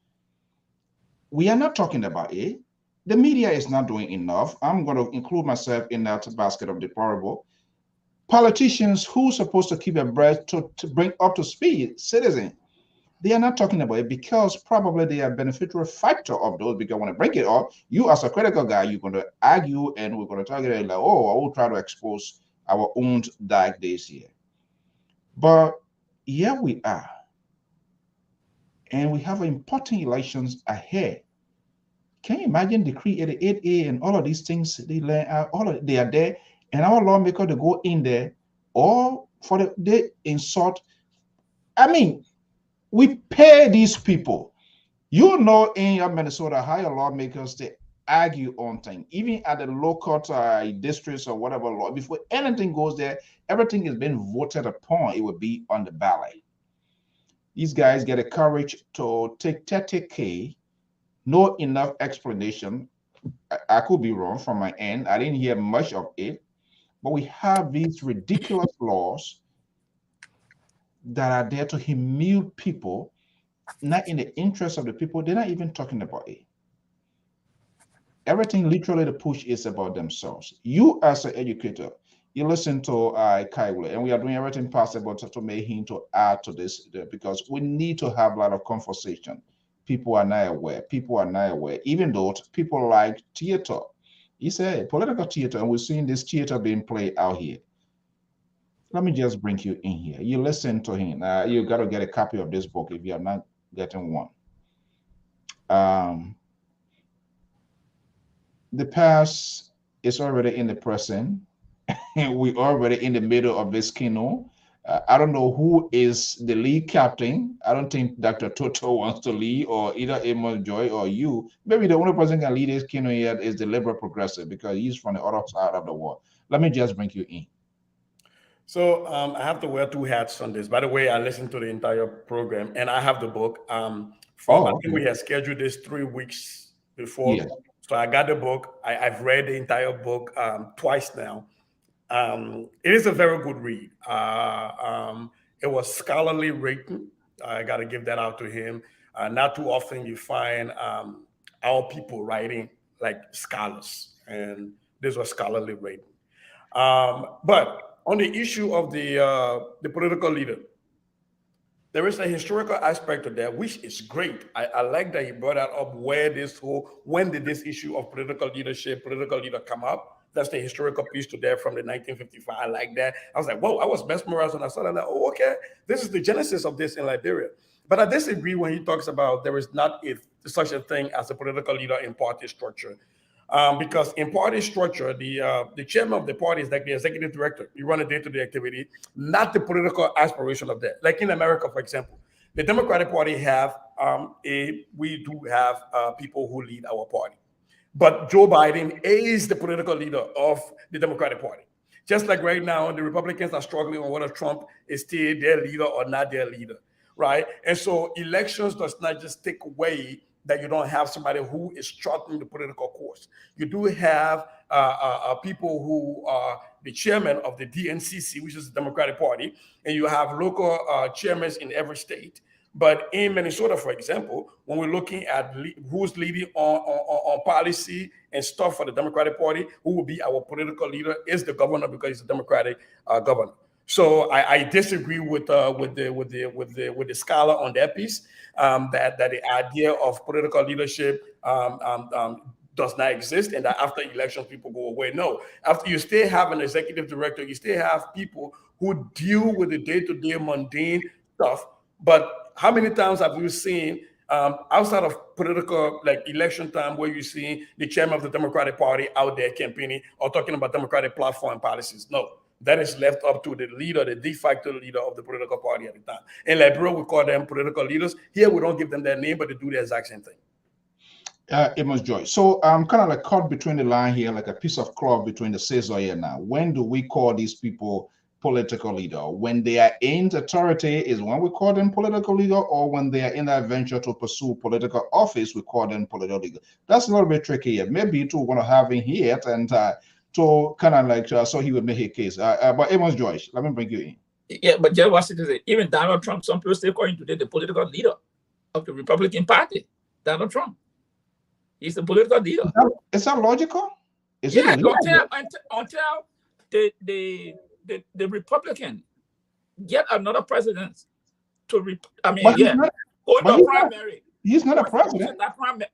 We are not talking about it. The media is not doing enough. I'm going to include myself in that basket of deplorable. Politicians who are supposed to keep abreast to bring up to speed citizens, they are not talking about it because probably they are beneficial factor of those. Because when I bring it up, you as a critical guy, you're going to argue and we're going to target it like, oh, I will try to expose our own dark days here. But here we are. And we have important elections ahead. Can you imagine Decree 88A and all of these things they learn out, they are there, and our lawmaker to go in there or for they insult. I mean, we pay these people. You know, in your Minnesota, how your lawmakers they argue on things, even at the local districts or whatever law. Before anything goes there, everything is being voted upon. It will be on the ballot. These guys get the courage to take 30K. No enough explanation. I could be wrong from my end. I didn't hear much of it, but we have these ridiculous laws that are there to humiliate people, not in the interest of the people. They're not even talking about it. Everything literally the push is about themselves. You as an educator, you listen to Kaiwule, and we are doing everything possible to make him to add to this because we need to have a lot of conversation. People are not aware. People are not aware, even though people like theater. He said political theater, and we're seeing this theater being played out here. Let me just bring you in here. You listen to him. You got to get a copy of this book if you are not getting one. The past is already in the present. We're already in the middle of this kino. I don't know who is the lead captain. I don't think Dr. Toto wants to lead, or either Amos Joy or you. Maybe the only person can lead this kino yet is the liberal progressive because he's from the other side of the world. Let me just bring you in. So I have to wear two hats on this. By the way, I listened to the entire program and I have the book. I think we had scheduled this 3 weeks before. Yes. So I got the book. I've read the entire book twice now. It is a very good read. It was scholarly written. I got to give that out to him. Not too often you find our people writing like scholars, and this was scholarly written. But on the issue of the political leader, there is a historical aspect of that, which is great. I like that he brought that up. When did this issue of political leader come up? That's the historical piece to that from the 1955. I like that. I was like, whoa, I was mesmerized when I saw that. Like, oh, okay, this is the genesis of this in Liberia. But I disagree when he talks about there is not such a thing as a political leader in party structure. Because in party structure, the chairman of the party is like the executive director. You run a day-to-day activity, not the political aspiration of that. Like in America, for example, the Democratic Party we do have people who lead our party. But Joe Biden is the political leader of the Democratic Party. Just like right now, the Republicans are struggling on whether Trump is still their leader or not their leader, right? And so elections does not just take away that you don't have somebody who is charting the political course. You do have people who are the chairman of the DNCC, which is the Democratic Party, and you have local chairmen in every state. But in Minnesota, for example, when we're looking at who's leading on policy and stuff for the Democratic Party, who will be our political leader is the governor because he's a Democratic governor. So I disagree with the scholar on that piece. That the idea of political leadership does not exist, and that after elections people go away. No, after you still have an executive director, you still have people who deal with the day-to-day mundane stuff. But how many times have you seen outside of political, like election time, where you see the chairman of the Democratic Party out there campaigning or talking about Democratic platform policies? No. that is left up to the leader, the de facto leader of the political party at the time. In Liberia, we call them political leaders. Here, we don't give them their name, but they do the exact same thing. Amos Joy. So I'm kind of like caught between the line here, like a piece of cloth between the scissors here now. When do we call these people political leader? When they are in authority is when we call them political leader, or when they are in that venture to pursue political office, we call them political leader. That's a little bit tricky here. Maybe to want to have him here and to kind of like so he would make a case. But Amos Joyce, let me bring you in. Yeah, but just what it is, even Donald Trump, some people still call him today the political leader of the Republican Party. Donald Trump, he's the political leader. Is that logical? Is yeah, it until the Republican get another president to go to primary. He's not a president.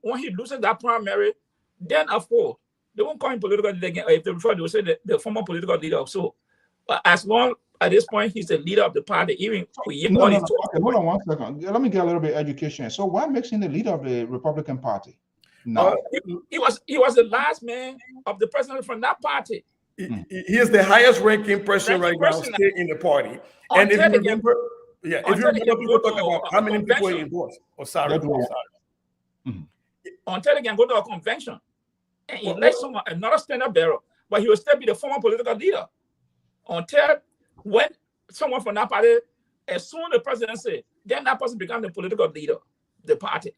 When he loses that primary, then of course they won't call him political leader again. If they refer, they will say the former political leader. So, but as long at this point he's the leader of the party, even hold on 1 second. Let me get a little bit of education. So, what makes him the leader of the Republican Party? No, he was the last man of the president from that party. He is the highest ranking person right now still in the party. And if you remember, people talk about how many people he endorsed. Until they can go to a convention and elect someone, another stand-up bearer, but he will still be the former political leader. Until when someone from that party, as soon as the president said, then that person becomes the political leader of the party.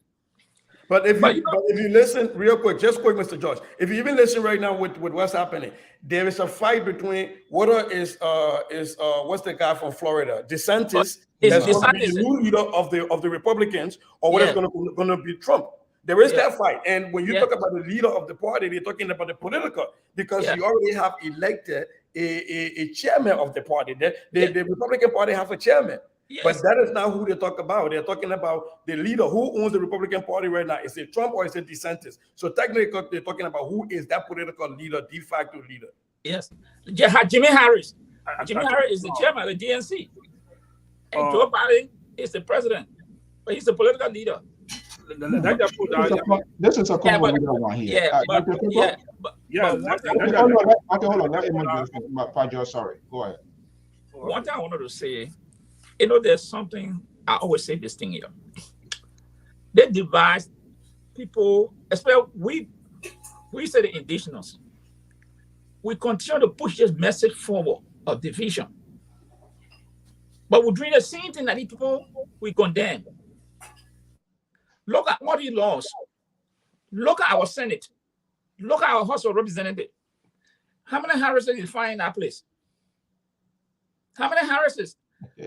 But if you listen real quick, just quick, Mr. George, if you even listen right now with what's happening, there is a fight between what's the guy from Florida, DeSantis, that's going to be the new leader of the Republicans, or what is going to be Trump. There is that fight, and when you talk about the leader of the party, they're talking about the political, because you already have elected a chairman of the party. The Republican Party have a chairman. Yes. But that is not who they talk about. They're talking about the leader. Who owns the Republican Party right now? Is it Trump or is it DeSantis? So technically, they're talking about who is that political leader, de facto leader. Yes. Jimmy Harris. Jimmy Harris is the chairman of the DNC. And Joe Biden is the president. But he's the political leader. This is a common one here. Hold on. Sorry. Go ahead. One thing I wanted to say, there's something, I always say this thing here. They divide people, especially we say the indigenous. We continue to push this message forward of division. But we're doing the same thing that these people we condemn. Look at what he lost. Look at our Senate. Look at our House of Representatives. How many Harrises did you find in that place? How many Harrises?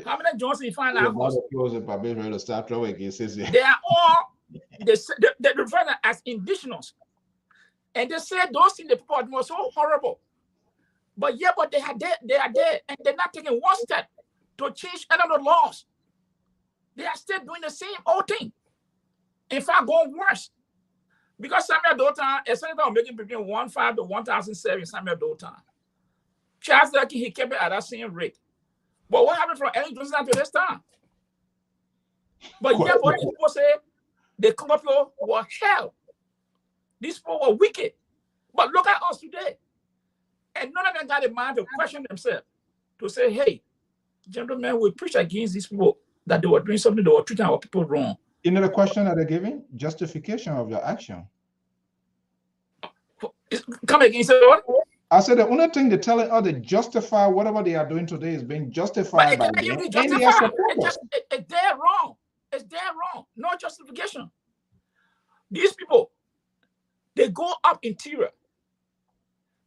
How many Johnson you find out? They are all they refer them as indigenous, and they said those things the people were so horrible. But they are there, and they're not taking one step to change any of the laws. They are still doing the same old thing. In fact, going worse, because Samuel Dotan, a senator making between 1,500 to 1,007. Samuel Dotan, Charles Lucky, he kept it at that same rate. But what happened from Ellen Johnson to this time? But what people say, the Congo people were hell. These people were wicked. But look at us today. And none of them got a mind to question themselves, to say, hey, gentlemen, we preach against these people, that they were doing something, they were treating our people wrong. You know the question that they're giving? Justification of your action. Come again, say what? I said the only thing they're telling us to justify whatever they are doing today is being justified by them. It's dead wrong. It's dead wrong. No justification. These people, they go up interior.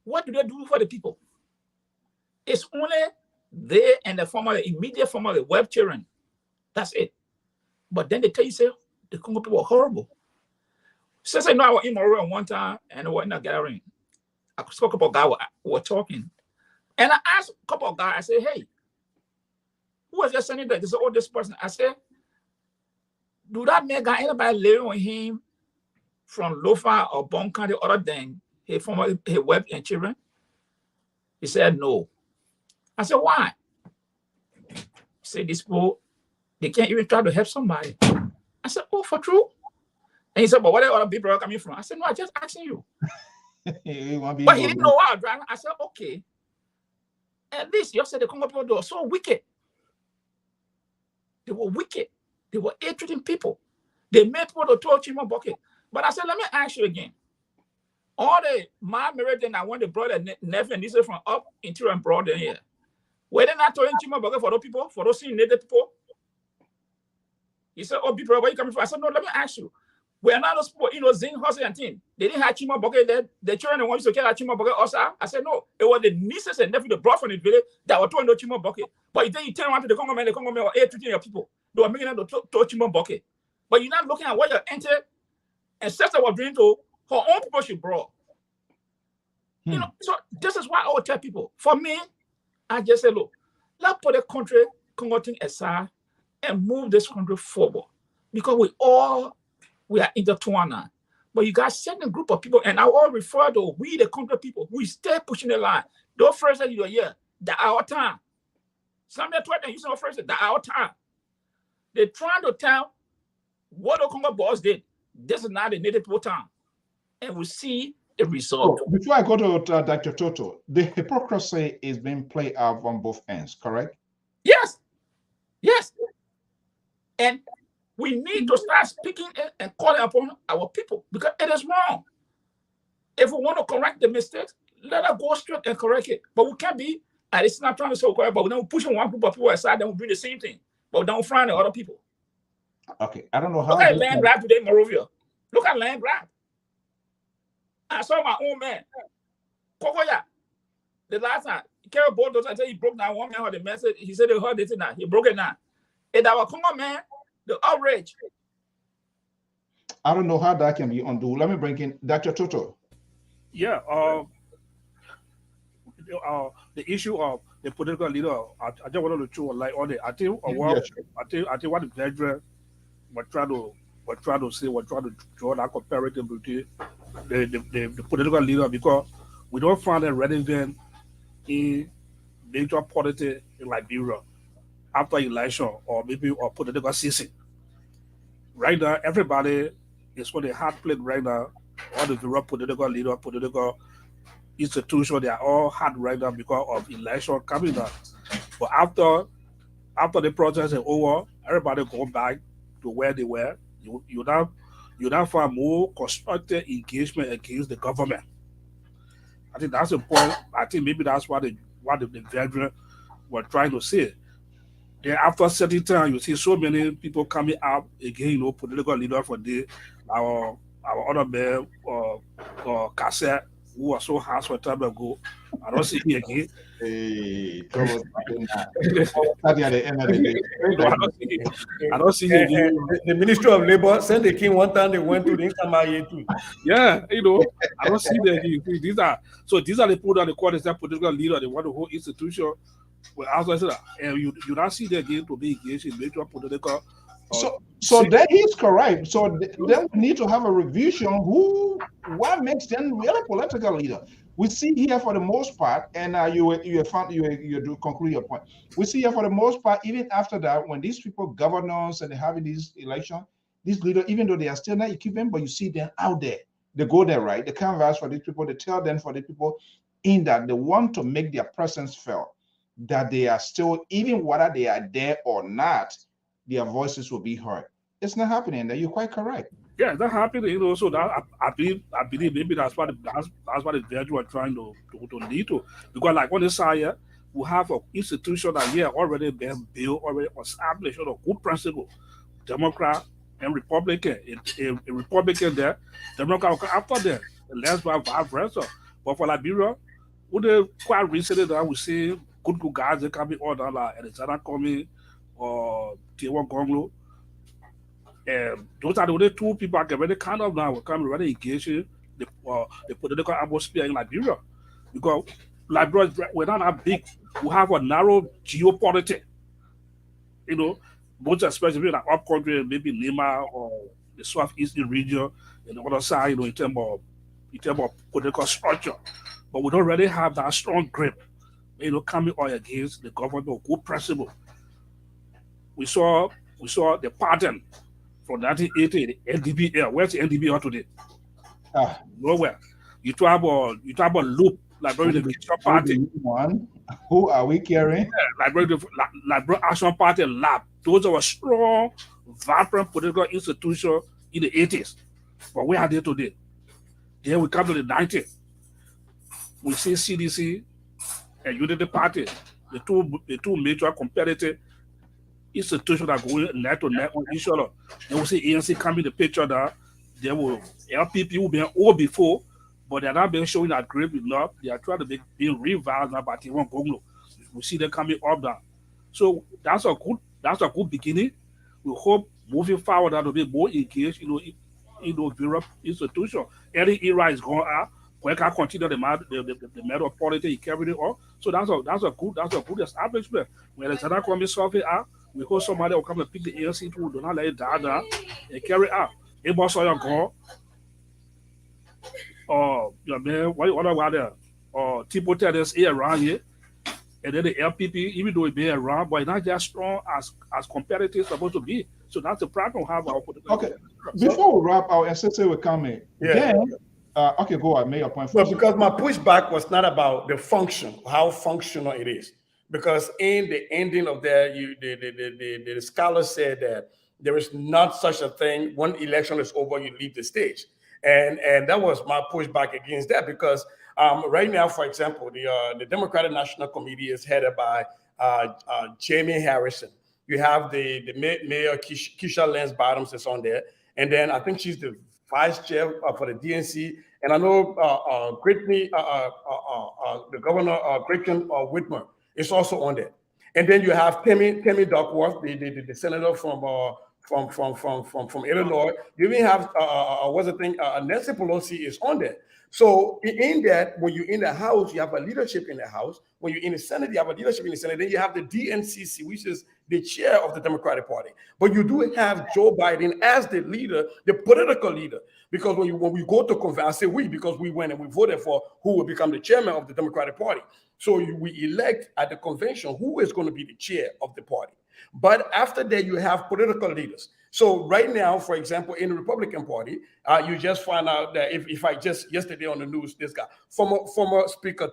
What do they do for the people? It's only they and the immediate family, web children. That's it. But then they tell you, say, the Congo people are horrible. Since I know I was in Morocco one time and I was in a gathering, I spoke about guys were talking. And I asked a couple of guys, I said, hey, who was just saying that? They said, oh, this person. I said, do that man got anybody living with him from Lofa or Bon County other than his wife and children? He said, no. I said, why? He said, these people, they can't even try to help somebody. I said, oh, for true? And he said, but where other people are coming from? I said, no, I just asking you. But he didn't know why I was driving. I said, okay. At least you said the Congo people, they were so wicked. They were wicked. They were ill-treating people. They made people to throw Chimo bucket. But I said, let me ask you again. All the my married then I want to brother nephew and this is from up interior and broad here. Were they not throwing Chimo bucket for those people, for those native people? He said, oh, people, where you coming from? I said, no, let me ask you. We're not those people, Zing, Hustle, and Tin. They didn't have Chimo bucket there. The children wanted to carry Chimo bucket also. I said, no. It was the nieces and nephews they brought from the village that were throwing the Chimo bucket. But then you turn around to the Congo men were treating your people. They were making them to throw Chimo bucket. But you're not looking at what your ancestors were doing to her own people she brought. So this is why I would tell people. For me, I just say, look, let's put the country Congo thing aside and move this country forward. Because we are intertwined now. But you got a certain group of people, and I all refer to we, the country people, we stay pushing the line. Those first that you're here, that's our time. Some of them using the first, that's our time. They're trying to tell what the Congo boss did. This is not the native people time. And we see the result. So before I go to Dr. Toto, the hypocrisy is being played out on both ends, correct? Yes. Yes. And we need to start speaking and calling upon our people because it is wrong. If we want to correct the mistakes, let us go straight and correct it. But we can't be, and it's not trying to so correct, but we don't pushing one group of people aside, then we do the same thing. But we don't find the other people. Okay, I don't know how. Look at land grab today in Morovia. Look at land grab. I saw my own man, Kokoya. The last time, he carried both those, I said he broke down. One man heard the message. He said they heard it now. He broke it now. And our Congo man, the outrage. I don't know how that can be undone. Let me bring in Dr. Toto. Yeah, the issue of the political leader, I just wanted to throw a light on it. I think what the veteran were trying to say, we're trying to draw that comparative between the political leader, because we don't find a relevant in major politics in Liberia after election or maybe political season. Right now, everybody is on the hard plate right now. All the various political leaders, political institutions, they are all hard right now because of election coming up. But after the process is over, everybody go back to where they were. You now find more constructive engagement against the government. I think that's the point. I think maybe that's what the veteran were trying to say. Then after a certain time, you see so many people coming up again, political leaders for our other man, Cassette, who was so harsh for time ago. I don't see him again. Hey, at the end of the day. I don't see him again. The Ministry of Labor sent the king one time, they went to the Insamaye too. Yeah, I don't see them again. These are the people that they call themselves political leaders. They want the whole institution. Well, as I said, and you don't see them again to be engaged in major political. So then he's correct. So then we need to have a revision. What makes them really political leader? We see here for the most part, and you do conclude your point. We see here for the most part, even after that, when these people, governors, and they're having these elections, these leaders, even though they are still not equipped, but you see them out there. They go there, right? They canvass for these people. They tell them for the people in that they want to make their presence felt, that they are still, even whether they are there or not, their voices will be heard. It's not happening. You're quite correct. Yeah, it's not happening. So that I believe maybe that's what the veterans were trying to lead to. Because like on this side here, we have an institution that here already been built, already established on a good principle. Democrat and Republican. A Republican there, Democrat after them. Let's vice versa. But for Liberia, quite recently that we see good guys that can be ordered like Alexander Comey or T1 Gonglo. And those are the only two people I can really kind of now come really engage in the political atmosphere in Liberia. Because Liberia, we're not that big. We have a narrow geopolitics. Most especially like up country, maybe Lima or the southeastern region, and the other side, in terms of political structure. But we don't really have that strong grip, coming on against the government of good principle. We saw the pattern from 1980, the NDP. Where's the NDP today? Nowhere. You talk about loop Liberia Action Party. Who are we carrying? Yeah, Liberia Action Party lab. Those are strong, vibrant political institutions in the 80s. But where are they today? Then we come to the 90s. We see CDC and Unity Party, the two major competitive institutions that go neck to neck on each other. Then we see ANC coming in the picture that they will LPP who been old before, but they're not being showing that great enough. They are trying to be revised now, but they won't go. We see them coming up now. So that's a good beginning. We hope moving forward that will be more engaged, various institutions. Any era is going out. We can continue the matter of politics, he carried it on. So that's a good establishment. When the Senate coming solve it out, we hope somebody will come and pick the ANC too, do not let it die down and carry out. It was all go. Your man, what about there? Tipo Tennis here around here. And then the LPP, even though it be around, but it's not just strong as competitive supposed to be. So that's the problem we have our political. Okay. Before we wrap, our SSA will come in. Yeah. Then, okay, go ahead, make your point. Well, because my pushback was not about the function, how functional it is. Because in the ending of that, the scholar said that there is not such a thing. When election is over, you leave the stage. And that was my pushback against that, because right now, for example, the Democratic National Committee is headed by Jamie Harrison. You have the Mayor Keisha Lance Bottoms is on there. And then I think she's the vice chair for the DNC. And I know the governor, Gretchen Whitmer, is also on there. And then you have Tammy Duckworth, the senator from Illinois. You even have Nancy Pelosi is on there. So in that, when you're in the House, you have a leadership in the House. When you're in the Senate, you have a leadership in the Senate. Then you have the DNCC, which is the chair of the Democratic Party. But you do have Joe Biden as the leader, the political leader. Because when we go to convention, I say we, because we went and we voted for who will become the chairman of the Democratic Party. So we elect at the convention who is going to be the chair of the party. But after that, you have political leaders. So right now, for example, in the Republican Party, you just find out that if I just yesterday on the news, this guy, former Speaker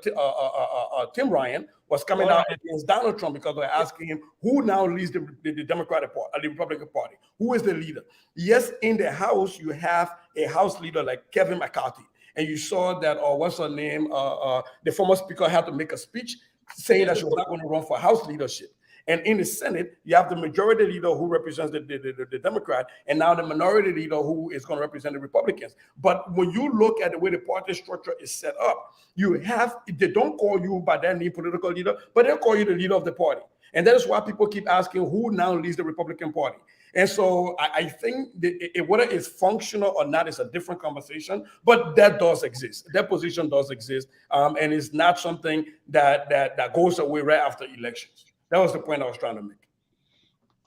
Tim Ryan was coming out against Donald Trump because they're asking him who now leads the Democratic Party, the Republican Party, who is the leader. Yes, in the House, you have a House leader like Kevin McCarthy. And you saw that, what's her name? The former speaker had to make a speech saying that she was not going to run for House leadership. And in the Senate, you have the majority leader who represents the Democrat, and now the minority leader who is going to represent the Republicans. But when you look at the way the party structure is set up, they don't call you by that name political leader, but they'll call you the leader of the party. And that is why people keep asking who now leads the Republican Party. And so I think that whether it's functional or not is a different conversation, but that does exist. That position does exist, and it's not something that goes away right after elections. That was the point I was trying to make.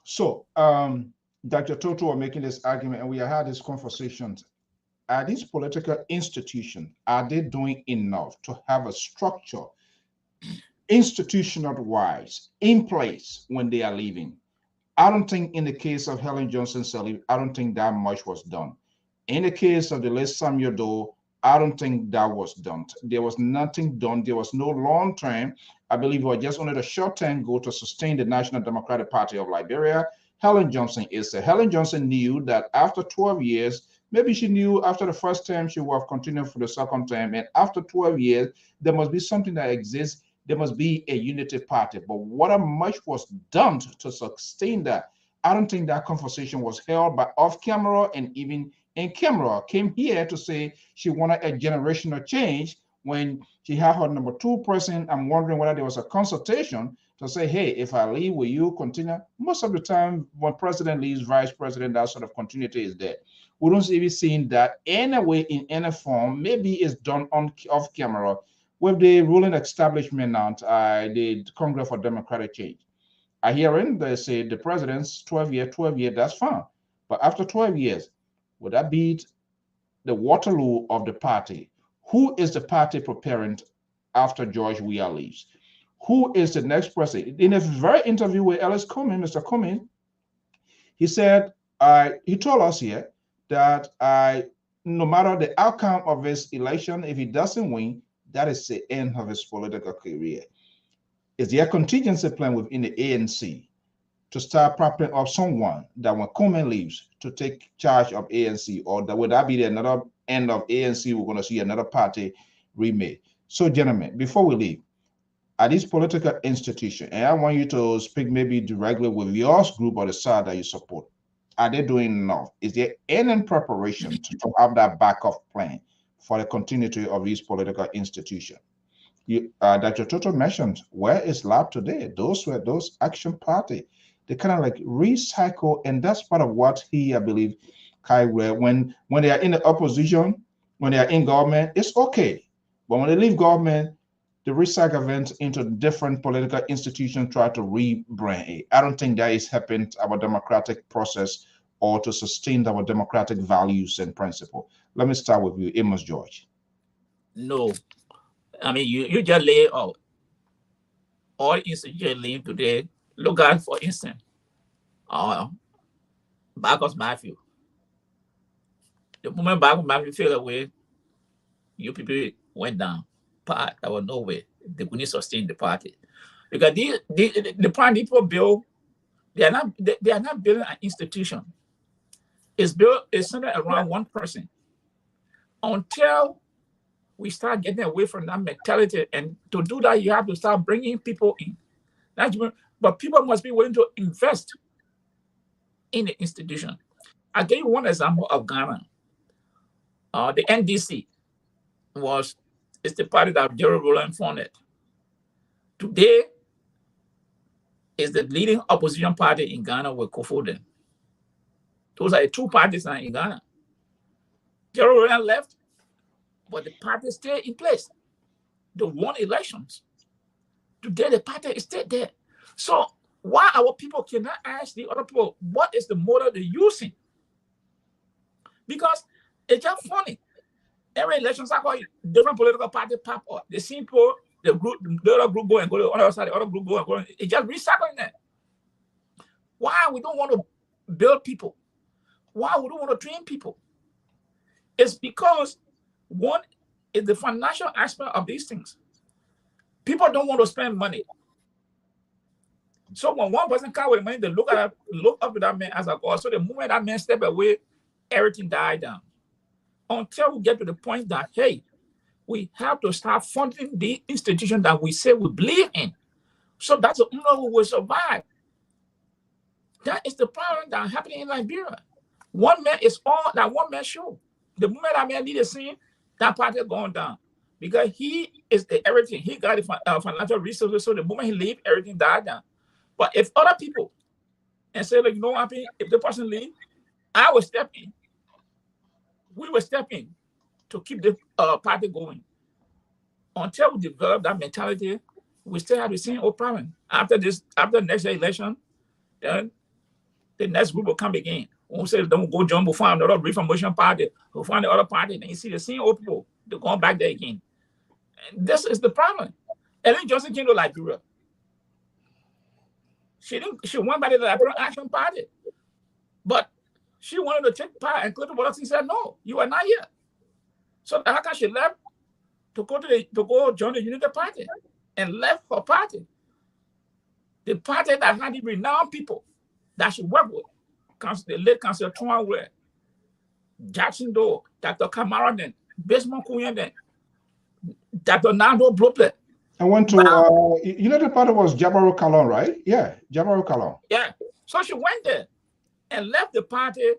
So, Dr. Toto are making this argument, and we have had this conversation. Are these political institutions, are they doing enough to have a structure, institutional-wise, in place when they are leaving? I don't think in the case of Helen Johnson's leave, I don't think that much was done. In the case of the late Samuel Doe, I don't think that was done. There was nothing done. There was no long-term. I believe it was just only a short-term goal to sustain the National Democratic Party of Liberia. Helen Johnson is there. Helen Johnson knew that after 12 years, maybe she knew after the first term she would have continued for the second term. And after 12 years, there must be something that exists. There must be a unity party. But what much was done to sustain that? I don't think that conversation was held by off camera, and even in camera came here to say she wanted a generational change. When she had her number 2 person, I'm wondering whether there was a consultation to say, hey, if I leave, will you continue? Most of the time, when president leaves, vice president, that sort of continuity is there. We don't even see that anyway in any form. Maybe it's done off camera with the ruling establishment now, the Congress for Democratic Change. I hear in they say the president's 12 year, that's fine. But after 12 years, would that be the Waterloo of the party? Who is the party preparing after George Weah leaves? Who is the next president? In a very interview with Ellis Cummings, Mr. Cummings, he said, he told us here that no matter the outcome of this election, if he doesn't win, that is the end of his political career. Is there a contingency plan within the ANC to start propping up someone that when Komen leaves to take charge of ANC, or that would that be another end of ANC? We're going to see another party remade. So, gentlemen, before we leave, at this political institution, and I want you to speak maybe directly with your group or the side that you support, are they doing enough? Is there any preparation to have that backup plan for the continuity of this political institution? Dr. Toto mentioned, where is Lab today? Those were those action party. They kind of like recycle, and that's part of what I believe, Kai, when they are in the opposition, when they are in government, it's okay. But when they leave government, the recycle events into different political institutions try to rebrand it. I don't think that is helping our democratic process or to sustain our democratic values and principles. Let me start with you, Amos George. No. I mean, you just lay out all institutions live today. Look at, for instance, Marcus Matthew. The moment Marcus Matthew fell away, you people went down. There was no way they couldn't sustain the party, because the party people build, they are not building an institution. It's centered around one person. Until we start getting away from that mentality, and to do that, you have to start bringing people in. But people must be willing to invest in the institution. I'll give you one example of Ghana. The NDC is the party that Gerald Rowland founded. Today is the leading opposition party in Ghana with Kofoden. Those are the two parties now in Ghana. Gerald Rowland left, but the party stayed in place. They won elections. Today the party is still there. So why our people cannot ask the other people, what is the model they're using? Because it's just funny. Every election cycle, different political party pop up. The same people, the other group go and go to the other side, the other group go and go. It's just recycling that. Why we don't want to build people? Why we don't want to train people? It's because one is the financial aspect of these things. People don't want to spend money. So when one person comes with money, they look up to that man as a God. So the moment that man step away, everything died down. Until we get to the point that, hey, we have to start funding the institution that we say we believe in. So that's the only way we will survive. That is the problem that's happening in Liberia. One man is all that one man show. The moment that man lead a scene, that party is going down. Because he is everything. He got the financial resources, so the moment he leave, everything died down. But if other people and say, like, you know what, if the person leave, I will step in. We will step in to keep the party going. Until we develop that mentality, we still have the same old problem. After the next election, then the next group will come again. Won't say don't go join, we'll find another reformation party, we'll find the other party, and you see the same old people, they're going back there again. And this is the problem. Ellen Johnson came to Liberia. She went by the Liberia Action Party. But she wanted to take part, and Clinton Wallace said, no, you are not here. So how come she left to go join the Unity Party and left her party? The party that had the renowned people that she worked with, the late Councillor Tuan Ware, Jackson Doe, Dr. Kamaraden, Basement Kuyenden, Dr. Nando Blople. I went to, Unity Party was Jabaro Kalon, right? Yeah, Jabaro Kalon. Yeah. So she went there and left the party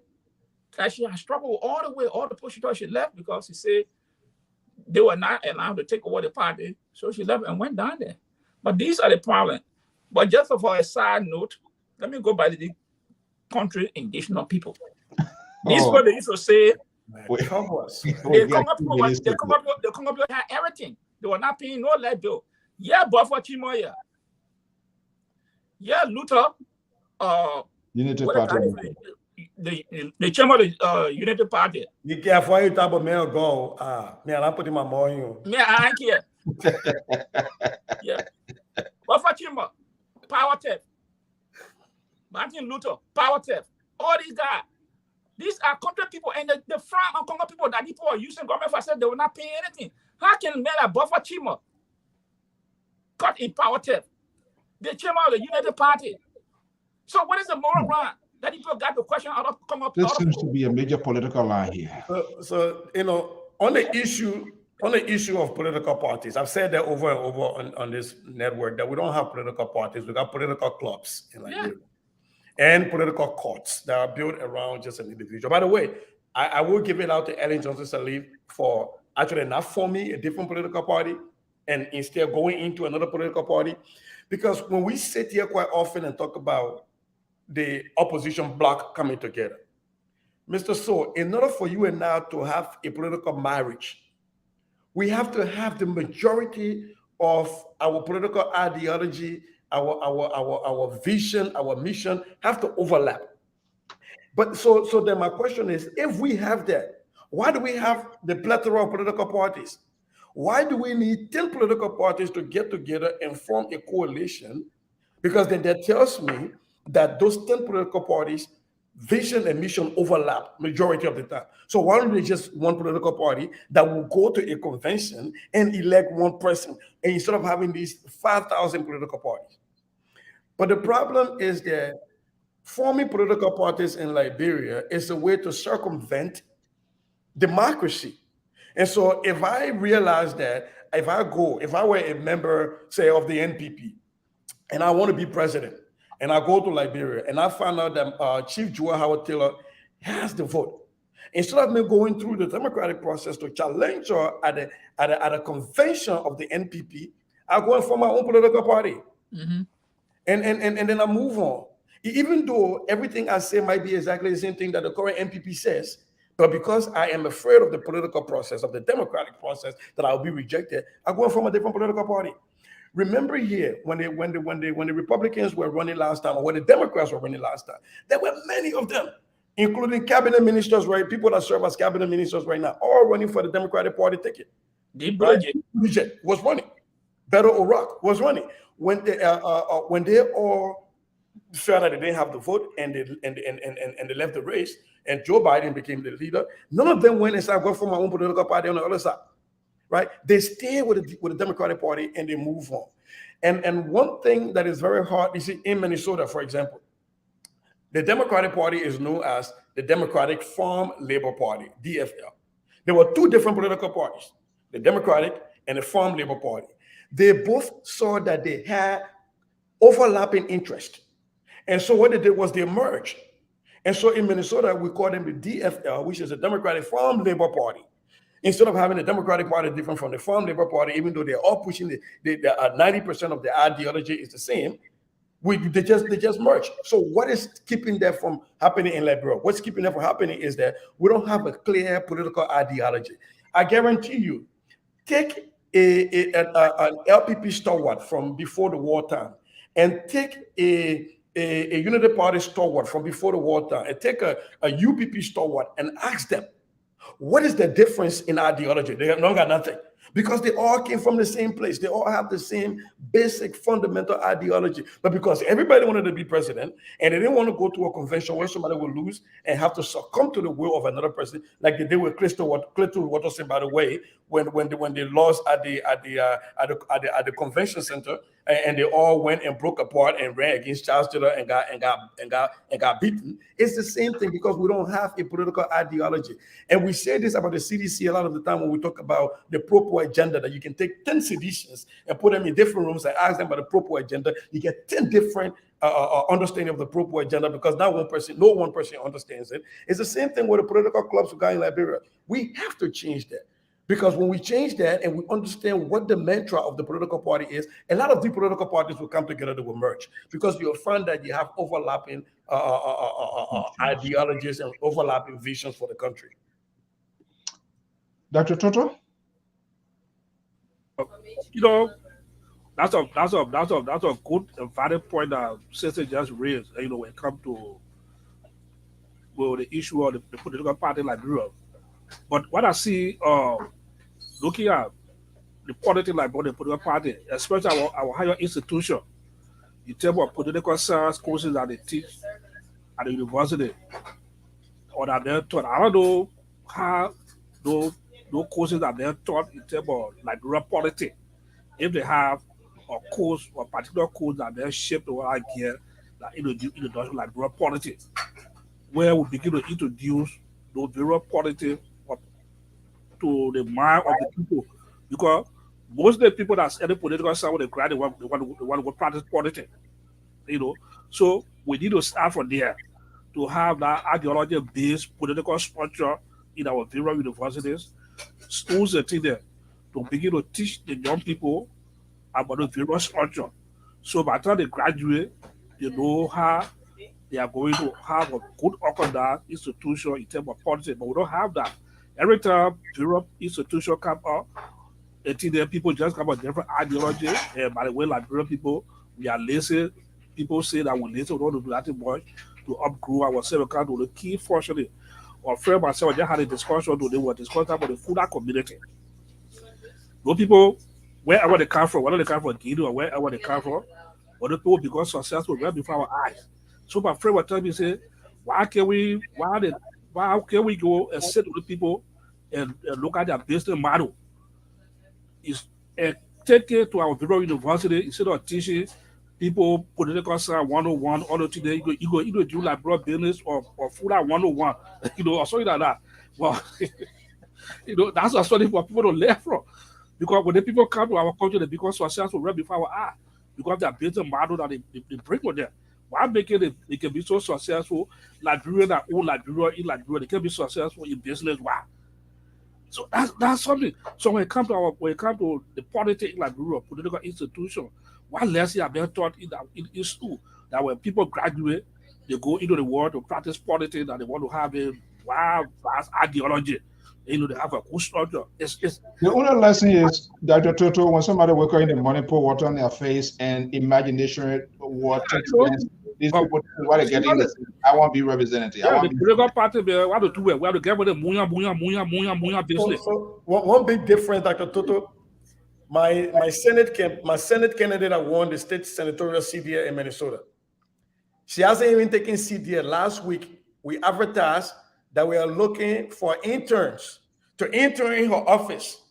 that she had struggled all the way, all the push she left because she said they were not allowed to take over the party. So she left and went down there. But these are the problems. But just for a side note, let me go by the country indigenous people. These people, they used to say, they come up with everything. They were not paying no light bill. Yeah, but for Chimoya. Yeah, Luther. Unity Party. The chairman of the Unity Party. You care for you type of mail go. Me, I'm putting my money on. Me, I ain't care. Yeah. But for Chimoya, power theft. Martin Luther, power theft. All these guys. These are country people, and the Franc and Congo people that people are using government for said they will not pay anything. How can Mela Buffer Chima cut in power theft? The chairman of the United Party. So what is the moral ground that people got the question out of come up? This seems to be a major political line here. So you know, on the issue of political parties, I've said that over and over on this network that we don't have political parties. We got political clubs in Liberia. And political courts that are built around just an individual. By the way, I will give it out to Ellen Johnson Sirleaf for actually not forming a different political party and instead going into another political party. Because when we sit here quite often and talk about the opposition bloc coming together, Mr. So, in order for you and I to have a political marriage, we have to have the majority of our political ideology, our vision, our mission have to overlap. But so then my question is, if we have that, why do we have the plethora of political parties? Why do we need 10 political parties to get together and form a coalition? Because then that tells me that those 10 political parties vision and mission overlap majority of the time. So why don't they just one political party that will go to a convention and elect one person, and instead of having these 5,000 political parties? But the problem is that forming political parties in Liberia is a way to circumvent democracy. And so if I realize that if I were a member, say, of the NPP, and I want to be president, and I go to Liberia, and I find out that Chief Joel Howard Taylor has the vote, instead of me going through the democratic process to challenge her at a convention of the NPP, I go and form my own political party. Mm-hmm. And then I move on. Even though everything I say might be exactly the same thing that the current NPP says, but because I am afraid of the political process, of the democratic process, that I'll be rejected, I go and form a different political party. Remember here, when the Republicans were running last time, or when the Democrats were running last time, there were many of them, including cabinet ministers, right? People that serve as cabinet ministers right now, all running for the Democratic Party ticket. Bridget was running. Beto O'Rourke was running. When they all felt that they didn't have the vote and they left the race, and Joe Biden became the leader, none of them went and said, "I'm going for my own political party on the other side." Right? They stay with the Democratic Party and they move on. And one thing that is very hard, you see, in Minnesota, for example, the Democratic Party is known as the Democratic Farm Labor Party, DFL. There were two different political parties, the Democratic and the Farm Labor Party. They both saw that they had overlapping interest. And so what they did was they merged. And so in Minnesota, we call them the DFL, which is the Democratic Farm Labor Party. Instead of having the Democratic Party different from the Farm Labor Party, even though they're all pushing the 90% of the ideology is the same, they just merged. So what is keeping that from happening in Liberia? What's keeping that from happening is that we don't have a clear political ideology. I guarantee you, take an LPP stalwart from before the wartime, and take a Unity Party stalwart from before the wartime, and take a UPP stalwart and ask them, what is the difference in ideology? They have not got nothing, because they all came from the same place. They all have the same basic fundamental ideology. But because everybody wanted to be president and they didn't want to go to a convention where somebody would lose and have to succumb to the will of another person, like they did with Clinton Watterson, by the way, when they lost at the convention center, and they all went and broke apart and ran against Charles Taylor and got beaten. It's the same thing, because we don't have a political ideology. And we say this about the CDC a lot of the time when we talk about the pro-poor agenda, that you can take 10 citizens and put them in different rooms and ask them about the pro-poor agenda. You get 10 different understanding of the pro-poor agenda, because no one person understands it. It's the same thing with the political clubs we got in Liberia. We have to change that. Because when we change that and we understand what the mantra of the political party is, a lot of the political parties will come together to emerge, because you'll find that you have overlapping ideologies and overlapping visions for the country. Dr. Toto? You know, that's a good and valid point that Sister just raised. You know, when it comes to the issue of the political party like Europe. But what I see, looking at the politics like the political party, especially our higher institution, in terms of political science courses that they teach at the university, or that they're taught. I don't know how those courses that they're taught in terms of Liberia politics. If they have a course or particular course that they're shaped or idea that introduction Liberia politics, where we begin to introduce those Liberia politics to the mind of the people, because most of the people that's in the political side when they graduate, they want to go practice politics. So we need to start from there to have that ideology-based political structure in our various universities, schools, and things there, to begin to teach the young people about the various structure. So by the time they graduate, they know how they are going to have a good organized institution in terms of politics. But we don't have that. Every time Europe institution come up, until then people just come up with different ideology. And by the way, Liberian people, we are lazy. People say that we're lazy, we don't want to do that much to upgrow ourselves. We can't do the key function. Or friend myself, I just had a discussion today. We were discussing about the food community. Those people, wherever they come from, whether they come from Guinea or wherever they come from, but the people become successful right before our eyes. So my friend was telling me, say, why can't we go and sit with the people and look at their business model? And take it to our Bureau University instead of teaching people political science 101 all the today. You go do like broad business or food at 101, or something like that. Well, that's a study for people to learn from. Because when the people come to our country, they become successful right before our eyes. Because their business model that they bring with them. Why make it they can be so successful? Liberia that own Liberia in Liberia, they can be successful in business. Why? So that's something. So when it comes to the politics in Liberia, political institution, what lessons are being taught in school? That when people graduate, they go into the world to practice politics, that they want to have a wild, vast ideology. They have a good structure. The only lesson is, Dr. Toto, when somebody wake up in the morning, pour water on their face and imagination what takes place. These people, what they get in the I want to be representative. Yeah, the political party, we have to do it. We have to get with the munya business. So one big difference, Dr. Toto, my Senate candidate that won the state senatorial seat here in Minnesota, she hasn't even taken seat here. Last week, we advertised that we are looking for interns to intern in her office.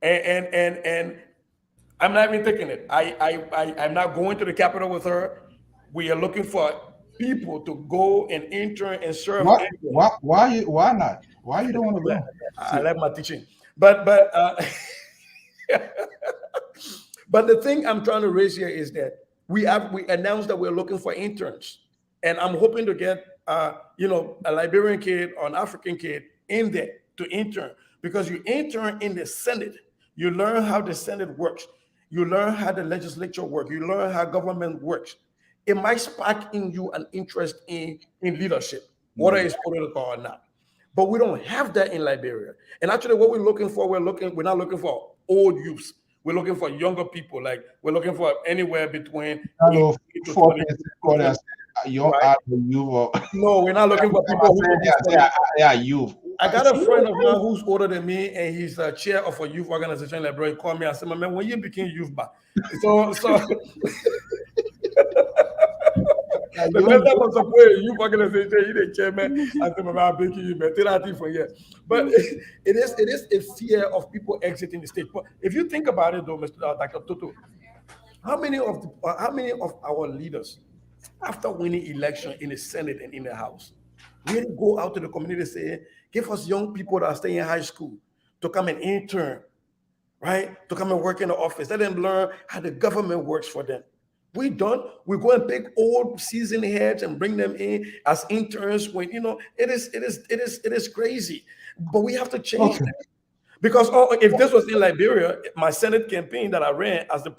And I'm not even taking it. I'm not going to the Capitol with her. We are looking for people to go and intern and serve. Why not? Why you don't want to go? I like my teaching. But but the thing I'm trying to raise here is that we announced that we're looking for interns. And I'm hoping to get a Liberian kid or an African kid in there to intern, because you intern in the Senate. You learn how the Senate works. You learn how the legislature works. You learn how government works. It might spark in you an interest in leadership, whether it's political or not. But we don't have that in Liberia. And actually, what we're looking for, we're not looking for old youths. We're looking for younger people. Like, we're looking for anywhere between 18 to 20. No, we're not looking for people who youth. I got a friend of mine who's older than me, and he's a chair of a youth organization in Liberia. He called me and said, "Man, when you became youth back?" So the president was a youth organization, you the chairman. I said, "Man, I'm making you better for here." But it is a fear of people exiting the state. But if you think about it, though, Mr. Dr. Toto, how many of our leaders, after winning election in the Senate and in the House, really go out to the community and say, give us young people that are staying in high school to come and intern, right? To come and work in the office. Let them learn how the government works for them. We go and pick old seasoned heads and bring them in as interns when, it is crazy. But we have to change that. Because if this was in Liberia, my Senate campaign that I ran as the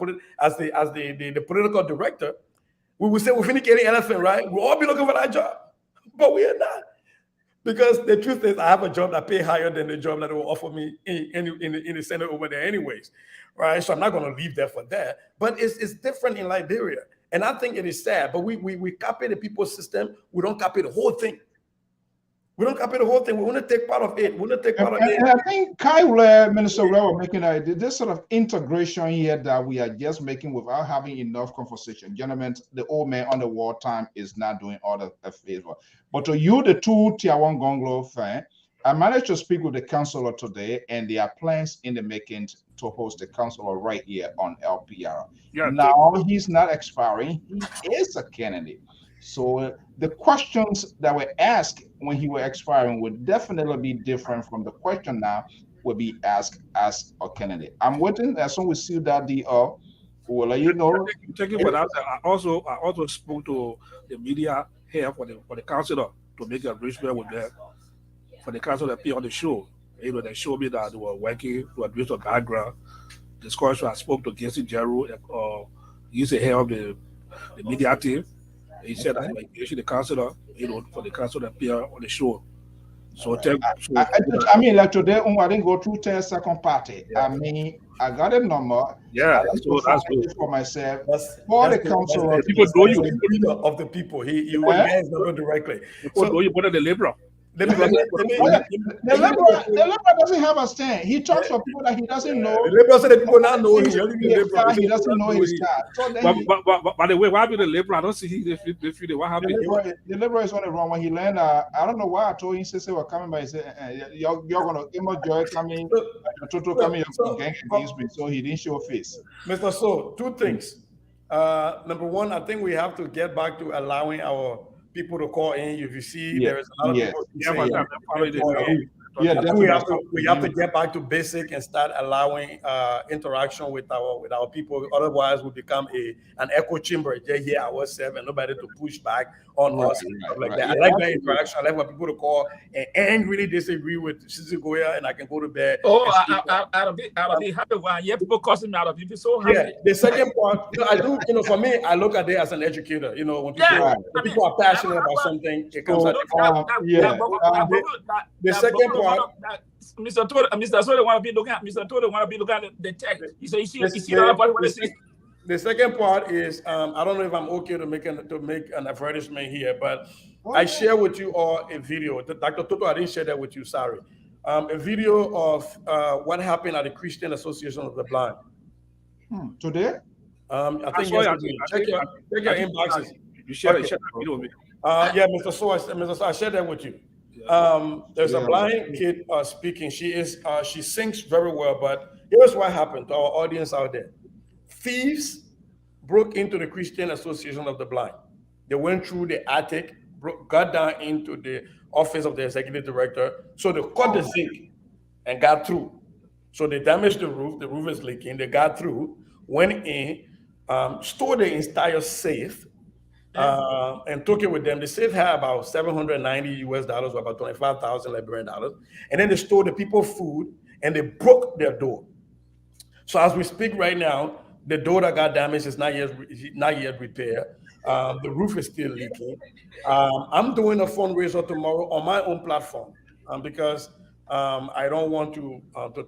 political director, we would say we're finna get an elephant, right? We'll all be looking for that job. But we are not. Because the truth is, I have a job that pay higher than the job that will offer me in the Senate over there anyways, right? So I'm not going to leave there for that. But it's different in Liberia. And I think it is sad. But we copy the people's system. We don't copy the whole thing. We don't copy the whole thing. We want to take part of it. We want to take part of it. And I think Minister Ray was making this sort of integration here that we are just making without having enough conversation. Gentlemen, the old man on the wartime is not doing all the favor. But to you, the two Tier 1 Gonglo fan, I managed to speak with the councillor today, and there are plans in the making to host the councillor right here on LPR. Yeah, now he's not expiring; he is a candidate. So the questions that were asked when he was expiring would definitely be different from the question now will be asked as a candidate. I'm waiting as soon as we see that we will let you know. Thank you for that. I also spoke to the media here for the councillor to make arrangement with them for the council to appear on the show. You know, they showed me that they were working to address the background. Discussion. I spoke to Casey Jeru, he's the head of the media team. He said that he the councillor, you know, for the council to appear on the show. So, I mean, like today, I didn't go through 10-second party. Yeah. I mean, I got a number. Yeah, that's good for myself. For the council, people know you of the people. He will get his number directly. People know you better than Lpr. The Lpr doesn't have a stand. He talks for people that he doesn't know. The Lpr said that people not know him. He doesn't know his card. So by the way, why be the Lpr? I don't see what happened. The Lpr is on the wrong when he learned. I don't know why I told him since they were coming, but he said you're gonna give me joy coming, Toto coming gang against me, so he didn't show face. Mr. So, two things. Number one, I think we have to get back to allowing our people to call in. If you see, there is a lot of people. We have to get back to basic and start allowing interaction with our people. Otherwise, we become an echo chamber. They hear ourselves and nobody to push back on us and stuff like that. I like that interaction. I like for people to call and angrily disagree with Shizi Goya, and I can go to bed. Oh, out of it happy one. Yeah, people causing me out of it. It's so happy. Yeah, the second part, I do. For me, I look at it as an educator. When people are passionate about something, it comes out. The second part. Mr. Tore want to be looking at Mr. Tore want to be looking at the text. You see that part. The second part is I don't know if I'm okay to make an advertisement here, but I share with you all a video. Dr. Toto, I didn't share that with you. Sorry, a video of what happened at the Christian Association of the Blind. Today? I think check your inboxes. You share that video with me. Yeah, Mr. So, I shared that with you. There's a blind kid speaking. She sings very well, but here's what happened to our audience out there. Thieves broke into the Christian Association of the Blind. They went through the attic, got down into the office of the executive director. So they cut the zinc and got through. So they damaged the roof. The roof is leaking. They got through, went in, stored the entire safe, and took it with them. The safe had about $790 US, or about 25,000 Liberian dollars. And then they stole the people food and they broke their door. So as we speak right now, the door that got damaged is not yet repaired. The roof is still leaking. I'm doing a fundraiser tomorrow on my own platform because I don't want to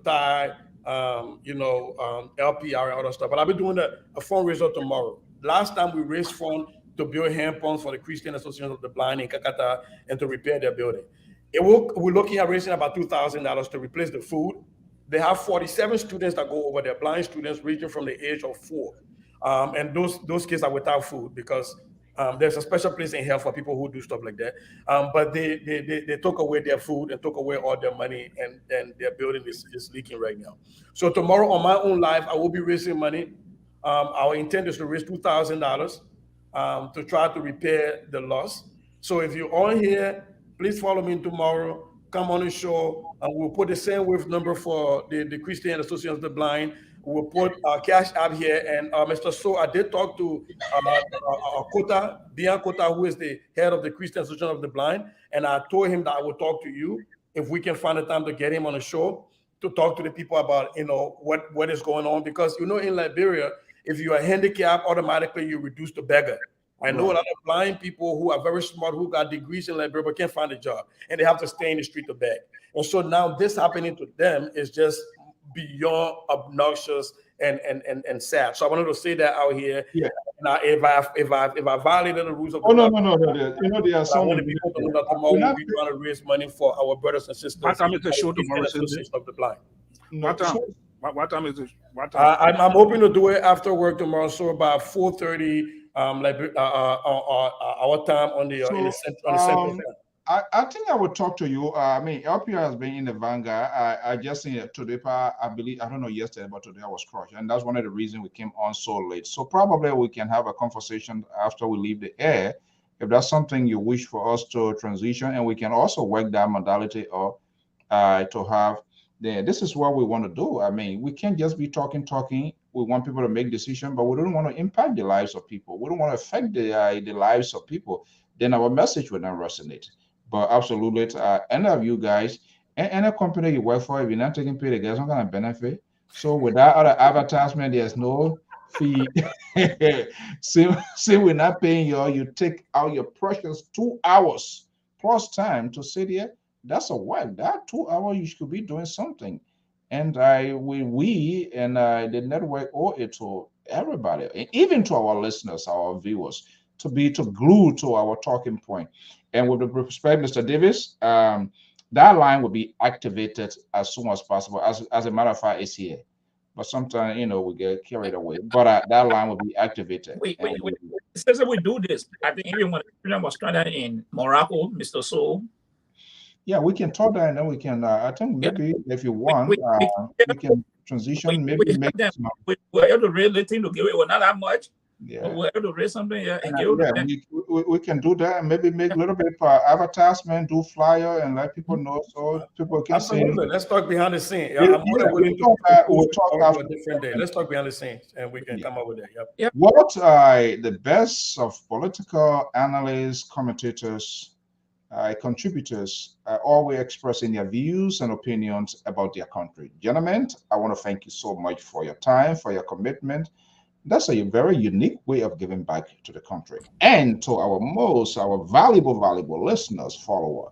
tie LPR and other stuff. But I'll be doing a fundraiser tomorrow. Last time we raised funds to build hand pumps for the Christian Association of the Blind in Kakata and to repair their building. We're looking at raising about $2,000 to replace the food. They have 47 students that go over there, blind students ranging from the age of 4. And those kids are without food because there's a special place in hell for people who do stuff like that. But they took away their food and took away all their money, and their building is leaking right now. So tomorrow on my own live, I will be raising money. Our intent is to raise $2,000 to try to repair the loss. So if you're on here, please follow me tomorrow. Come on the show, and we'll put the same wave number for the Christian Association of the Blind. We'll put Cash App here. And Mr. So, I did talk to Bian Kota, who is the head of the Christian Association of the Blind. And I told him that I would talk to you if we can find a time to get him on the show to talk to the people about, what is going on. Because, in Liberia, if you are handicapped, automatically you reduce to beggar. I know a lot of blind people who are very smart, who got degrees in Liberia, but can't find a job, and they have to stay in the street to beg. And so now this happening to them is just beyond obnoxious and sad. So I wanted to say that out here. Yeah. Now, if I violated the rules of the no. you know, there are I some. want people to know that tomorrow we'll be trying to raise money for our brothers and sisters. What time is the show tomorrow? Association of the Blind. What time? What time is it? What time? I'm hoping to do it after work tomorrow, so about 4:30, our time on the central time. I think I would talk to you. I mean, LPR has been in the vanguard. I just seen it today. I believe, I don't know yesterday, but today I was crushed. And that's one of the reasons we came on so late. So probably we can have a conversation after we leave the air. If that's something you wish for us to transition, and we can also work that modality up to have, this is what we want to do. I mean, we can't just be talking. We want people to make decisions, but we don't want to impact the lives of people. We don't want to affect the lives of people. Then our message will not resonate. But absolutely, any of you guys, any company you work for, if you're not taking pay, there's not going to benefit. So without other advertisement, there's no fee. See, we're not paying you take out your precious 2 hours plus time to sit here. That's a work. That 2 hours you should be doing something. And we and the network owe it to everybody, even to our listeners, our viewers, to glue to our talking point. And with the respect, Mr. Davis, that line will be activated as soon as possible. As a matter of fact, it's here. But sometimes, we get carried away. But that line will be activated. Wait. It says that we do this. I think even when the was stranded in Morocco, Mr. Soul. Yeah, we can talk that, and then we can. I think maybe if you want, we can transition. Maybe make some. We're able to raise the thing to give it. Well, not that much. Yeah, we're able to raise something. Yeah, and we can do that, and maybe make a little bit of advertisement, do flyer, and let people know so people can see. Let's talk behind the scenes. Yeah, we'll talk after a different day. Let's talk behind the scenes, and we can come up with that. Yep. What the best of political analysts, commentators, contributors always expressing their views and opinions about their country. Gentlemen, I want to thank you so much for your time, for your commitment. That's a very unique way of giving back to the country and to our valuable listeners, followers,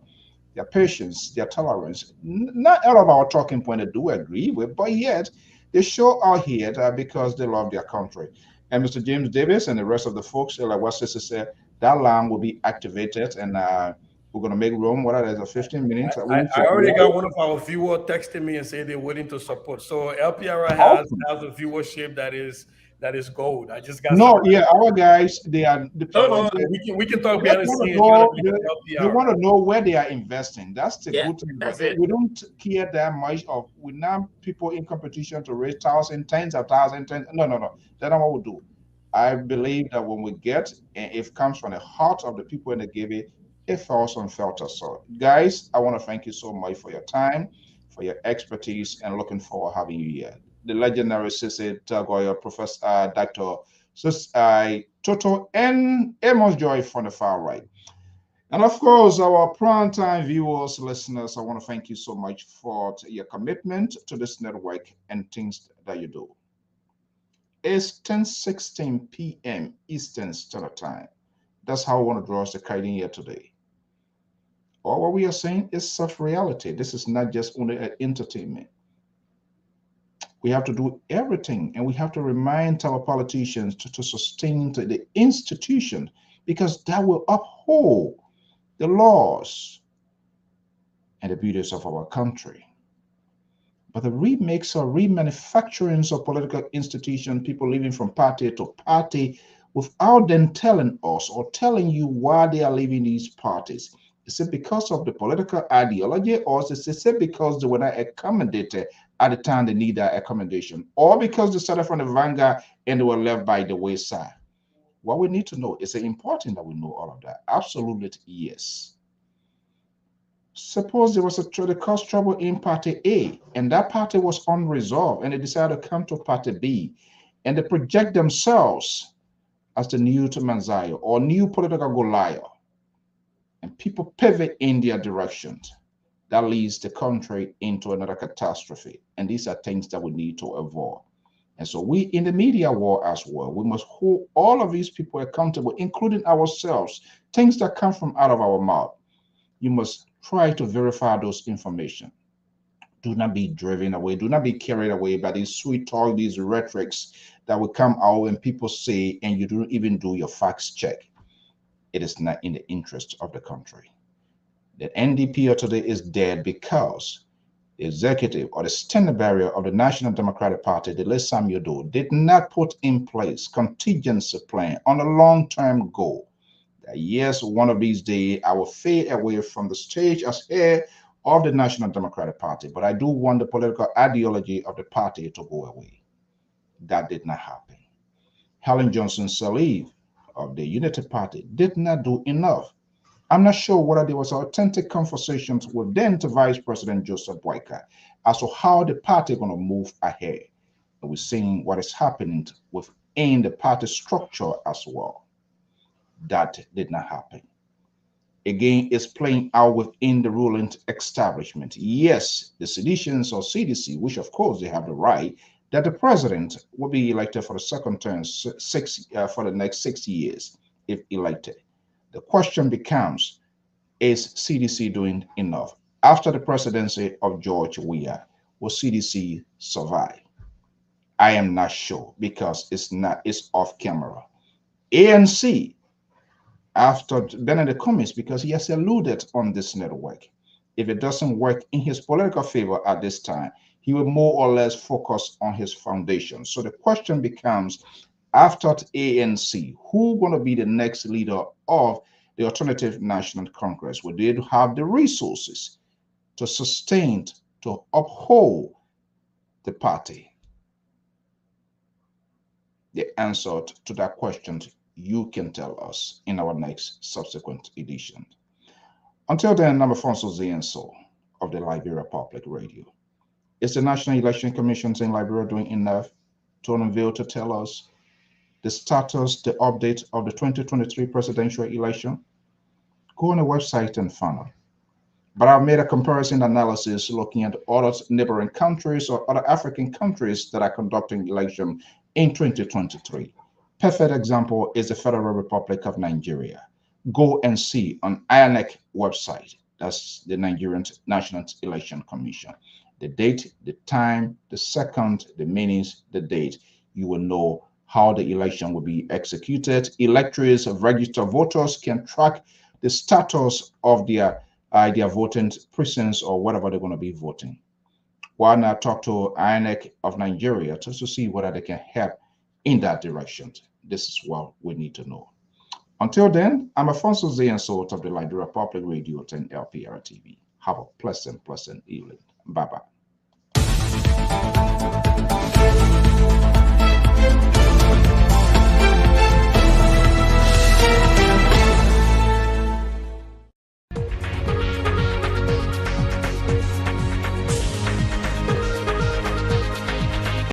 their patience, their tolerance. Not all of our talking point I do agree with, but yet they show out here that because they love their country. And Mr. James Davis and the rest of the folks, like what Sister said, that line will be activated, and we're going to make room. What are the 15 minutes? I already got one of our viewers texting me and say they're willing to support. So LPR has a viewership that is gold. I just got our guys, they are we can talk behind the scenes. They want to know where they are investing. That's the good thing. But we don't care that much of we now people in competition to raise tens of thousands. No. That's not what we do. I believe that when we get, and it comes from the heart of the people in the give it falls on filter. So guys, I want to thank you so much for your time, for your expertise, and looking forward to having you here. The legendary Sisi Tagoya, Professor Dr. Toto, and Amos Joy from the far right. And of course, our prime time viewers, listeners, I want to thank you so much for your commitment to this network and things that you do. It's 10:16 p.m. Eastern Standard Time. That's how I want to draw us the kite in here today. All what we are saying is such reality. This is not just only an entertainment. We have to do everything, and we have to remind our politicians to sustain the institution, because that will uphold the laws and the beauties of our country. But the remakes or remanufacturings of political institutions, people living from party to party without them telling us or telling you why they are leaving these parties. Is it because of the political ideology, or is it because they were not accommodated at the time they need that accommodation, or because they started from the vanguard and they were left by the wayside? What we need to know, is it important that we know all of that? Absolutely, yes. Suppose there was they caused trouble in party A, and that party was unresolved, and they decided to come to party B, and they project themselves as the new Manziah or new political Goliath, and people pivot in their directions. That leads the country into another catastrophe. And these are things that we need to avoid. And so we in the media war as well, we must hold all of these people accountable, including ourselves, things that come from out of our mouth. You must try to verify those information. Do not be driven away. Do not be carried away by these sweet talk, these rhetorics that will come out when people say, and you don't even do your facts check. It is not in the interest of the country. The NDP today is dead because the executive or the standard bearer of the National Democratic Party, the late Samuel Doe, did not put in place contingency plan on a long-term goal. That yes, one of these days I will fade away from the stage as head of the National Democratic Party, but I do want the political ideology of the party to go away. That did not happen. Helen Johnson Sirleaf of the Unity Party did not do enough. I'm not sure whether there was authentic conversations with then Vice President Joseph Boyka as to how the party going to move ahead. And we're seeing what is happening within the party structure as well. That did not happen. Again, it's playing out within the ruling establishment. Yes, the seditions or CDC, which of course they have the right, that the president will be elected for the second term for the next 6 years if elected. The question becomes, is CDC doing enough? After the presidency of George Weah, will CDC survive? I am not sure because it's off camera. ANC, after Benedict Cummings, because he has alluded on this network, if it doesn't work in his political favor at this time, he will more or less focus on his foundation. So the question becomes, after ANC, who going to be the next leader of the Alternative National Congress? Will they have the resources to sustain, to uphold the party? The answer to that question, you can tell us in our next subsequent edition. Until then, I'm Alfonso Zienso of the Liberia Public Radio. Is the National Election Commission in Liberia doing enough to unveil, to tell us the status, the update of the 2023 presidential election? Go on the website and find out. But I've made a comparison analysis looking at other neighboring countries or other African countries that are conducting election in 2023. Perfect example is the Federal Republic of Nigeria. Go and see on INEC website, that's the Nigerian National Election Commission, the date, the time, the second, the minutes, the date. You will know how the election will be executed. Electors, registered voters can track the status of their voting precincts or whatever they're going to be voting. Why not talk to INEC of Nigeria just to see whether they can help in that direction? This is what we need to know. Until then, I'm Alfonso Zienso of the Liberia Public Radio and Lpr-Tv. Have a pleasant evening. Bye-bye.